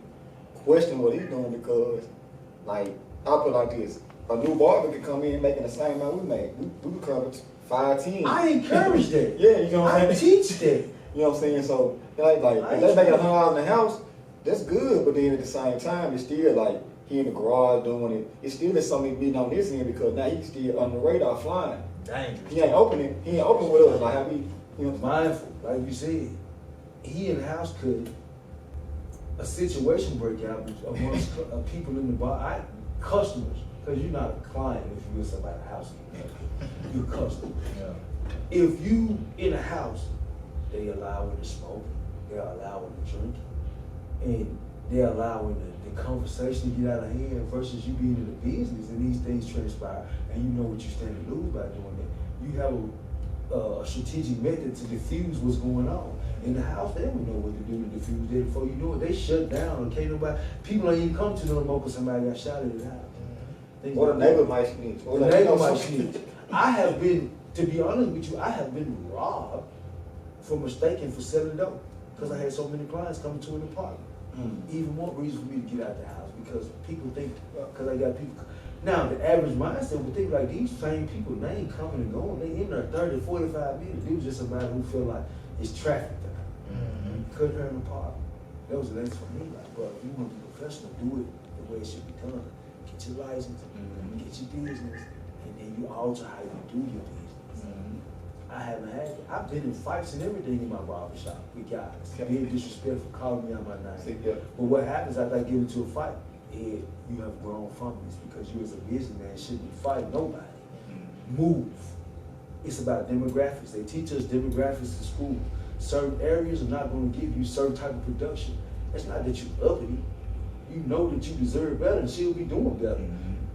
question what he's doing because like I put it like this. A new barber could come in making the same amount we make. We could cover 5, 10. I encourage that. Yeah, you know what I'm I saying? teach that. You know what I'm saying? So like if they making $100 in the house, that's good. But then at the same time, it's still like he in the garage doing it. It's still there's something meeting on this end because now he's still on the radar flying. Dangerous. He ain't open with us like how we, you know. Mindful, like you said, he in the house could a situation break out amongst people in the bar, customers, because you're not a client if you're in somebody's house. You're a customer. Yeah. If you in a house, they allowing the smoke, they're allowing the drink, and they're allowing the conversation to get out of hand versus you being in the business and these things transpire and you know what you stand to lose by doing that. You have a strategic method to diffuse what's going on. In the house, they don't know what to do to diffuse that before you do it. They shut down. Okay, people don't even come to no more because somebody got shot at the house. Or the neighbor might snitch. The neighbor might snitch. I have been, to be honest with you, I have been robbed for mistaking for selling dope because I had so many clients coming to an apartment. Even more reason for me to get out the house because people think, because I got people. Now, the average mindset would think like these same people, they ain't coming and going. They in there 30, 45 minutes. It was just somebody who feel like it's traffic there. Cut her in the park. That was the lesson for me. Like, bro, if you want to be professional, do it the way it should be done. Get your license, get your business, and then you alter how you do your business. I haven't had it. I've been in fights and everything in my barbershop with guys. Being disrespectful, calling me out my name. But what happens after I get into a fight is you have grown from this because you as a businessman shouldn't be fighting nobody. Move. It's about demographics. They teach us demographics in school. Certain areas are not going to give you certain type of production. It's not that you uppity. You know that you deserve better and she'll be doing better.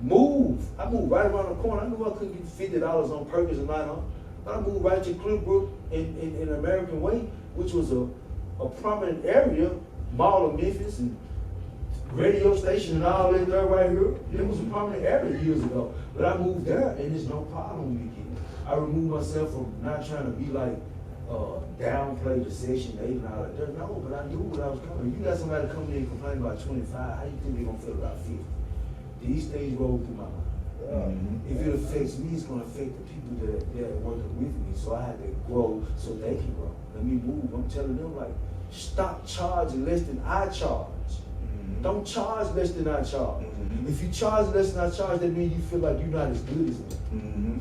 Move. I moved right around the corner. I knew I couldn't get $50 on Perkins a night on. But I moved right to Cliffbrook in American Way, which was a prominent area, Mall of Memphis and radio station and all that there right here. It was a prominent area years ago. But I moved there and there's no problem with it. I removed myself from not trying to be like downplay the Section 8 and all that. No, but I knew what I was coming. You got somebody coming in and complaining about 25, how you think they're gonna feel about 50? These things roll through my mind. If it affects me, it's gonna affect the people that are working with me. So I had to grow so they can grow. Let me move. I'm telling them like, stop charging less than I charge. Don't charge less than I charge. If you charge less than I charge, that means you feel like you're not as good as me.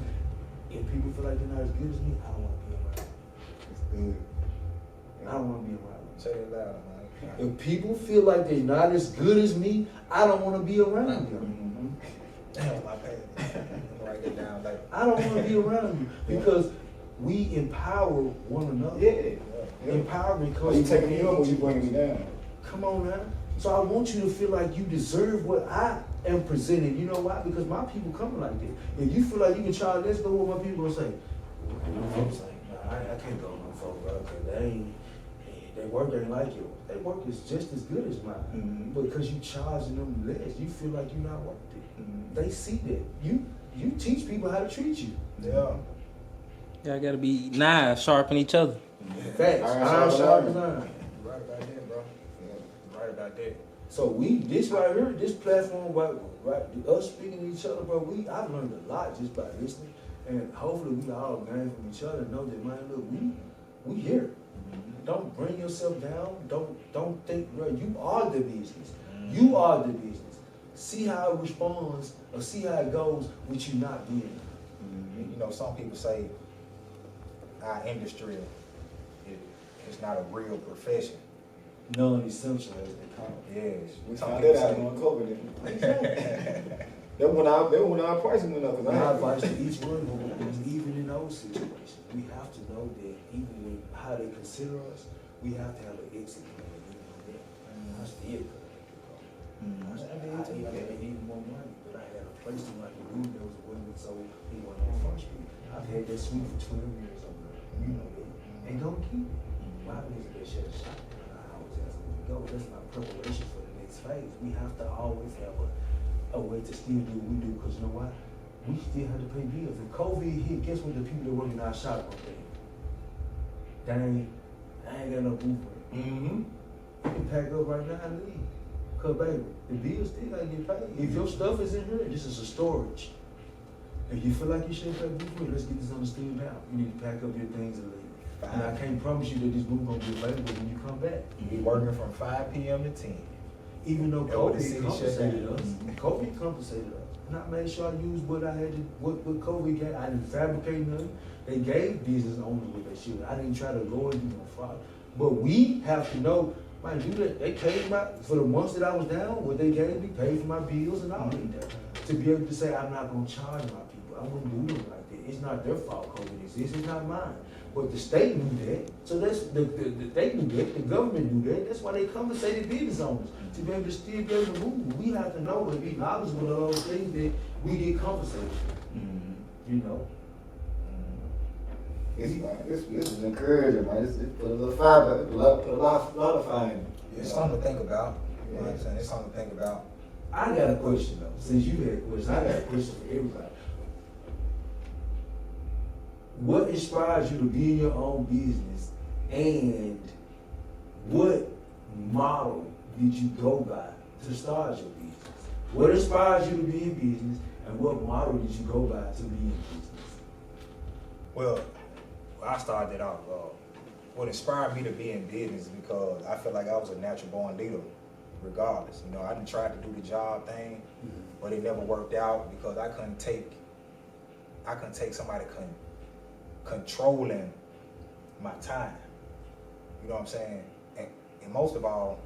If people feel like they're not as good as me, I don't want to be around them. It's good. I don't want to be around them. Say it loud, man. If people feel like they're not as good as me, I don't want to be around them. Damn, my bad. I'm write that down later. I don't want to be around you because we empower one another. Empowerment comes. You taking me up or you bringing me down? Come on now. So I want you to feel like you deserve what I am presenting. You know why? Because my people coming like this. If you feel like you can charge this, know what my people gonna say. Nah, I can't go no folk, bro. Cause their work ain't like yours. Their work is just as good as mine. But because you charging them less, you feel like you're not worth it. They see that. You teach people how to treat you. Yeah. Y'all gotta be knives, sharpen each other. Facts. Iron sharpens iron. Right about that, bro. Right about that. So this right here, this platform, right, us speaking to each other, bro, I've learned a lot just by listening. And hopefully we all learn from each other and know that, man, look, we here. Don't bring yourself down. Don't think, bro, you are the business. You are the business. See how it responds or see how it goes with you not being. You know, some people say our industry is not a real profession. Non-essential as they call it. Yes. We found that out on COVID. That when our prices went up. My advice to each one is even in those situations, we have to know that even when how they consider us, we have to have an exit plan. You know that. I still I needed more money, but I had a place to like room that was willing, so he went on Front Street. I've had that suite for 12 years over there. You know that. And don't keep it. Why is they shut a shop down? I always ask them to go. That's my preparation for the next phase. We have to always have a way to still do what we do, because you know what? We still have to pay bills. If COVID hit, guess what the people that work in our shop are paying? I ain't got no booth. You can pack up right now and leave. Cause baby, the bills still gotta get paid. If your stuff is in here, this is a storage. If you feel like you shouldn't pay booth for it, let's get this understood now. You need to pack up your things and leave. And I can't promise you that this booth gonna be available when you come back. We working from 5 p.m. to 10. Even though That what the COVID city compensated shut us. down. COVID compensated us. And I made sure I used what I had to, what COVID gave. I didn't fabricate nothing. They gave business owners what they should. I didn't try to go and do no fraud. But we have to know, man, do that. They paid for the months that I was down, what they gave me, paid for my bills and all that. To be able to say, I'm not gonna charge my people. I wouldn't do them like that. It's not their fault COVID exists, it's not mine. But the state knew that. So that's they knew that, the government knew that. That's why they compensated business owners to be able to still be able to move. We have to know and be knowledgeable of those things that we get compensated for. You know? This is encouraging, man. It's put a little fire, put a lot of fire in it. It's something to think about. You know what I'm saying? It's something to think about. I got a question though. Since you had a question, I got a question for everybody. What inspires you to be in your own business, and what model did you go by to start your business? What inspires you to be in business, and what model did you go by to be in business? Well, I started off. What inspired me to be in business because I feel like I was a natural born leader, regardless. You know, I didn't try to do the job thing, but it never worked out because I couldn't take somebody controlling my time. You know what I'm saying? And most of all,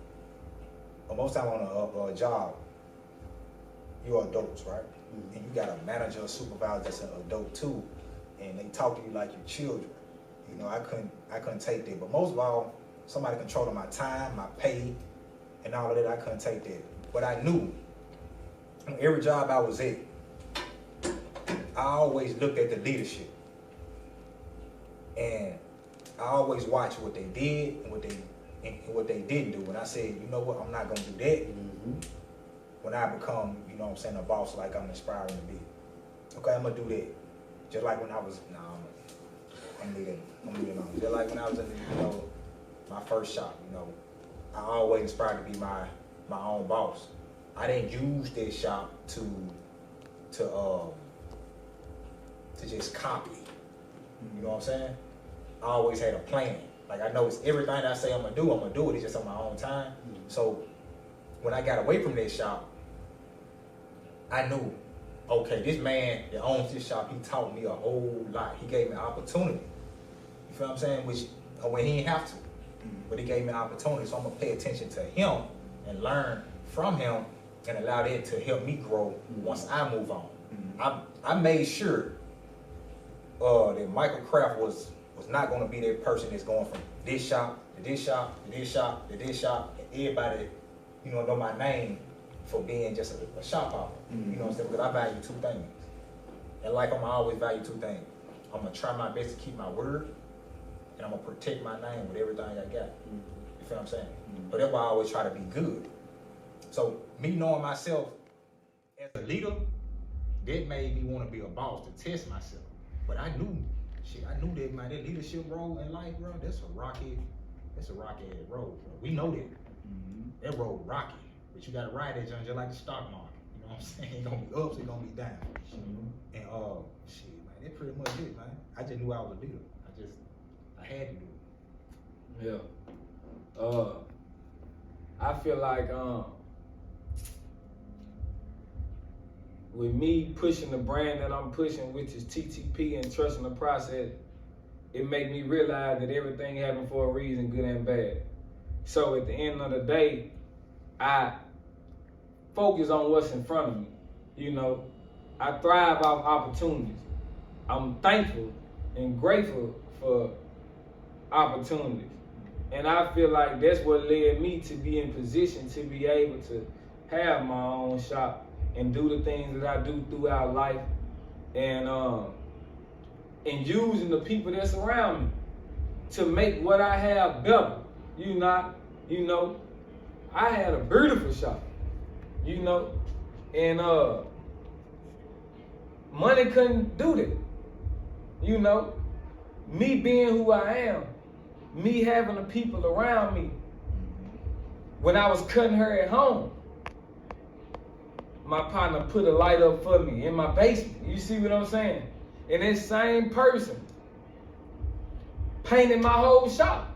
or most time on a job, you're adults, right? And you got a manager or supervisor that's an adult too, and they talk to you like you're children. You know, I couldn't take that. But most of all, somebody controlling my time, my pay, and all of that, I couldn't take that. But I knew every job I was at, I always looked at the leadership. And I always watched what they did and what they didn't do. And I said, you know what, I'm not gonna do that when I become, you know what I'm saying, a boss like I'm inspiring to be. Okay, I'm gonna do that. Just like when I was, I'm leaving alone. Just like when I was in, you know, my first shop, you know, I always inspired to be my own boss. I didn't use that shop to just copy. You know what I'm saying? I always had a plan. Like I know it's everything I say I'm gonna do it. It's just on my own time. So when I got away from that shop, I knew, okay, this man that owns this shop, he taught me a whole lot. He gave me opportunity. You feel what I'm saying? Which when he didn't have to, but he gave me opportunity. So I'm gonna pay attention to him and learn from him and allow that to help me grow once I move on. I made sure that Michael Kraft was not going to be that person that's going from this shop to this shop to this shop to this shop, and everybody, you know my name for being just a shop owner. You know what I'm saying? Because I value two things. In life, I'm always value two things. I'm going to try my best to keep my word, and I'm going to protect my name with everything I got. You feel what I'm saying? But that's why I always try to be good. So me knowing myself as a leader, that made me want to be a boss, to test myself. But I knew that, man, that leadership role in life, bro, that's a rocky ass road, bro. We know that. That road rocky. But you gotta ride that junk just like the stock market. You know what I'm saying? It's gonna be ups, it's gonna be down. And shit, man, that's pretty much it, man. I just knew I was a leader. I had to do it. Yeah. I feel like with me pushing the brand that I'm pushing, which is TTP, and trusting the process, it make me realize that everything happens for a reason, good and bad. So at the end of the day, I focus on what's in front of me. You know, I thrive off opportunities. I'm thankful and grateful for opportunities. And I feel like that's what led me to be in position to be able to have my own shop and do the things that I do throughout life, and using the people that surround me to make what I have better. You know, I had a beautiful shop, you know, and money couldn't do that. You know, me being who I am, me having the people around me. When I was cutting her at home, my partner put a light up for me in my basement. You see what I'm saying? And this same person painted my whole shop.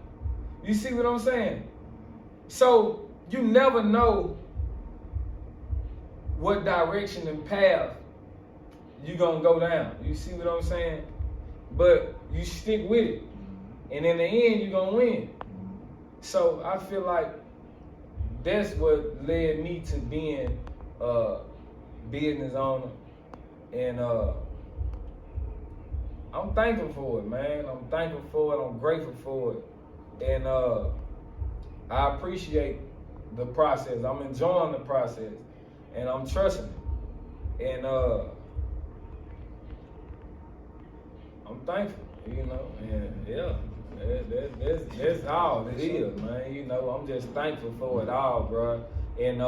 You see what I'm saying? So you never know what direction and path you're gonna go down. You see what I'm saying? But you stick with it. And in the end, you're gonna win. So I feel like that's what led me to being a business owner. And I'm thankful for it, man. I'm thankful for it. I'm grateful for it. And I appreciate the process. I'm enjoying the process. And I'm trusting it. And I'm thankful, you know. And yeah, that's all it is, man. You know, I'm just thankful for it all, bro. And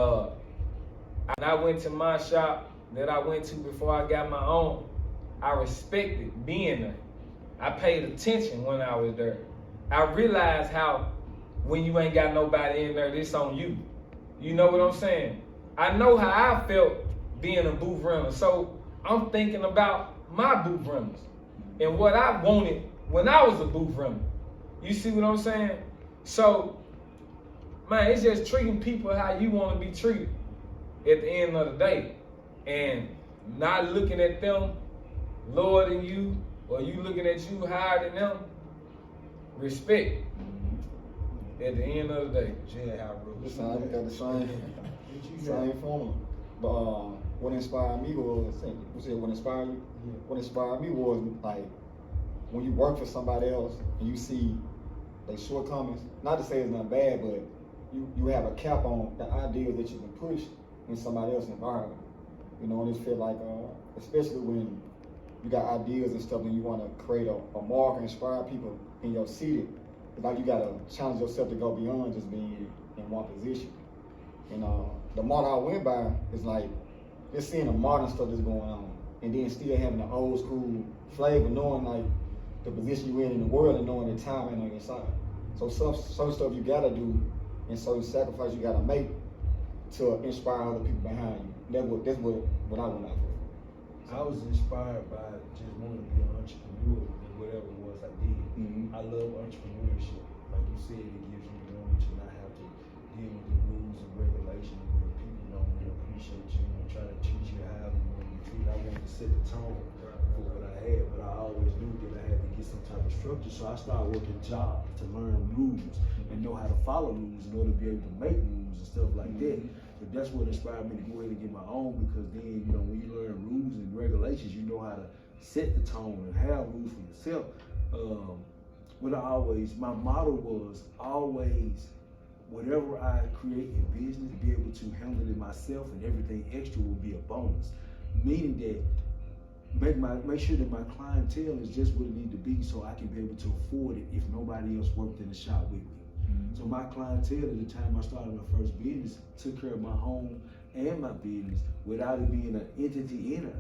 I went to my shop that I went to before I got my own. I respected being there. I paid attention when I was there. I realized how when you ain't got nobody in there, this on you. You know what I'm saying? I know how I felt being a booth runner, so I'm thinking about my booth runners and what I wanted when I was a booth runner. You see what I'm saying? So, man, it's just treating people how you want to be treated at the end of the day, and not looking at them lower than you, or you looking at you higher than them. Respect at the end of the day. The same formula. But what inspired me was, you said what inspired you? Yeah. What inspired me was, like, when you work for somebody else and you see their shortcomings, not to say it's not bad, but you have a cap on the ideas that you can push in somebody else's environment. You know, and it feel like, especially when you got ideas and stuff and you want to create a mark and inspire people in your city, it's like you got to challenge yourself to go beyond just being in one position. And the model I went by is like just seeing the modern stuff that's going on, and then still having the old school flavor, knowing like the position you're in the world and knowing the time ain't on your side. So some stuff you gotta do and certain sacrifice you gotta make to inspire other people behind you. That's what I went out for. I was inspired by just wanting to be an entrepreneur in whatever it was I did. I love entrepreneurship. Like you said, it gives you the room to not have to deal with the rules and regulations where people don't really appreciate you and try to treat you how you want to be treated. I wanted to set the tone for what I had, but I always knew that I had to get some type of structure. So I started working jobs to learn rules and know how to follow rules in order to be able to make rules and stuff like that. But that's what inspired me to go ahead and get my own, because then, you know, when you learn rules and regulations, you know how to set the tone and have rules for yourself. My motto was always, whatever I create in business, be able to handle it myself, and everything extra will be a bonus. Meaning that make sure that my clientele is just what it needs to be, so I can be able to afford it if nobody else worked in the shop with me. So my clientele at the time I started my first business took care of my home and my business without it being an entity in it.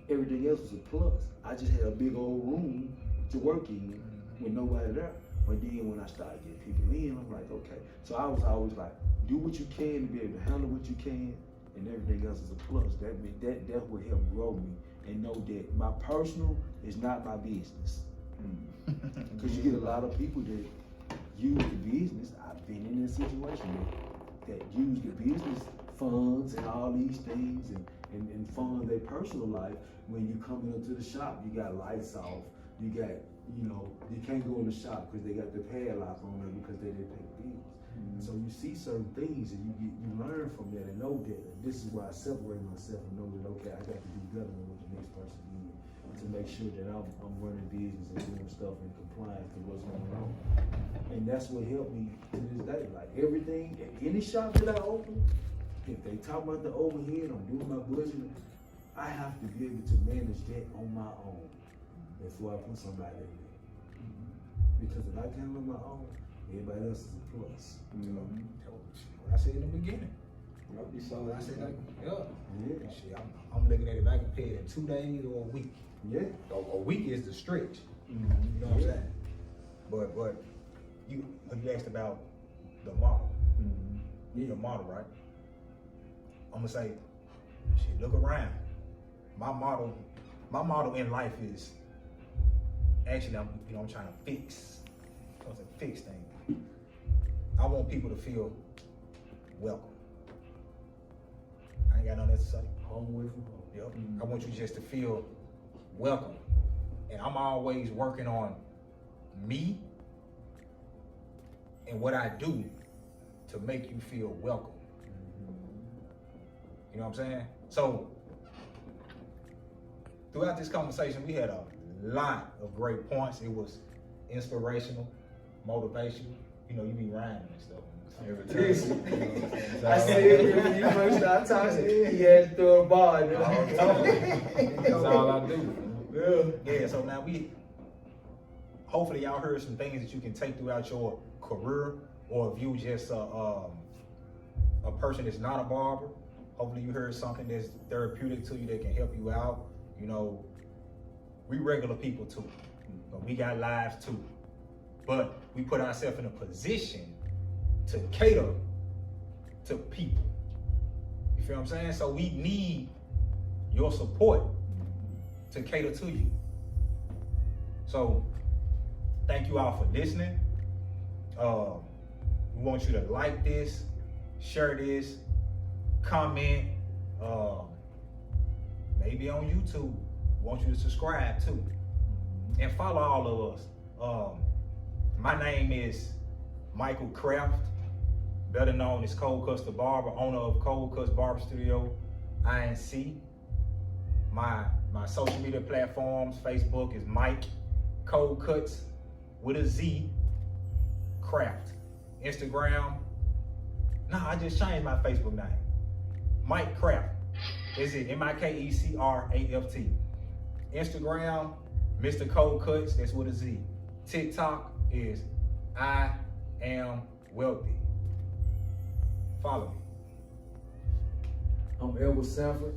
Everything else was a plus. I just had a big old room to work in with nobody there. But then when I started getting people in, I'm like, okay. So I was always like, do what you can to be able to handle what you can, and everything else is a plus. That will help grow me and know that my personal is not my business. Because you get a lot of people that use the business. I've been in this situation that use the business funds and all these things and fund their personal life. When you come into the shop, you got lights off, you got, you know, you can't go in the shop because they got the padlock on there because they didn't pay the bills. So you see certain things and you learn from that and know that this is where I separate myself and know that, okay, I got to do better than what the next person did. to make sure that I'm running business and doing stuff in compliance to what's going on. And that's what helped me to this day. Like everything, any shop that I open, if they talk about the overhead, I'm doing my budget, I have to be able to manage that on my own before I put somebody in there. Because if I can on my own, everybody else is a plus. What I said in the beginning. So I said, like, yeah. Shit, I'm looking at it. If I can pay it in 2 days or a week. Yeah. A week is the stretch. You know what I'm saying? But you asked about the model. The model, right? I'm gonna say, shit, look around. My model in life is actually I'm trying to fix. Fix things. I want people to feel welcome. I ain't got nothing else to say. Home away from home. Yep. I want you just to feel welcome. And I'm always working on me and what I do to make you feel welcome. You know what I'm saying? So, throughout this conversation, we had a lot of great points. It was inspirational, motivational. You know, you be rhyming and stuff. Every time. Listen, I said when you first started talking, he had to throw a bar in there. That's all I do. Yeah, so now hopefully y'all heard some things that you can take throughout your career, or if you just a person that's not a barber, hopefully you heard something that's therapeutic to you that can help you out. You know, we regular people too, but we got lives too. But we put ourselves in a position to cater to people. You feel what I'm saying? So we need your support to cater to you. So thank you all for listening. We want you to like this, share this, comment, maybe on YouTube. We want you to subscribe too. And follow all of us. My name is Michael Kraft, better known as Cold Cuts the Barber, owner of Cold Cuts Barber Studio, INC. My social media platforms, Facebook is Mike Cold Cuts with a Z, Kraft. Instagram, I just changed my Facebook name. Mike Kraft. Is it MIKECRAFT? Instagram, Mr. Cold Cuts, that's with a Z. TikTok is I Am Wealthy. Follow me. I'm Edward Sanford,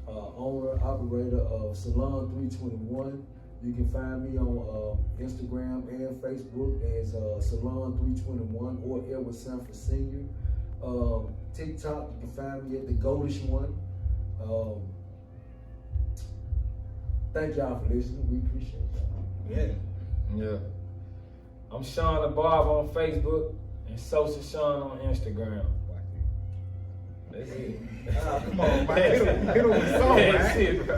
owner, operator of Salon 321. You can find me on Instagram and Facebook as Salon 321 or Edward Sanford Senior. TikTok, you can find me at the Goldish One. Thank y'all for listening. We appreciate y'all. Yeah. I'm Sean the Barber on Facebook and Social Sean on Instagram. That's it. Come on, man. Hit him with a song, That's man. it, bro.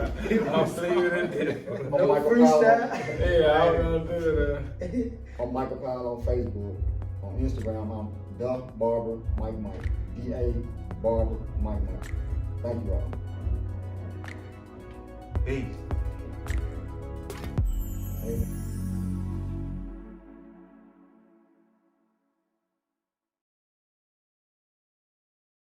I'm leaving it there. I'm No Michael freestyle. Yeah, I was gonna do that. I'm Michael Powell on Facebook. On Instagram, I'm the Barber Mike. DA Barber Mike. Thank you all. Peace. Amen.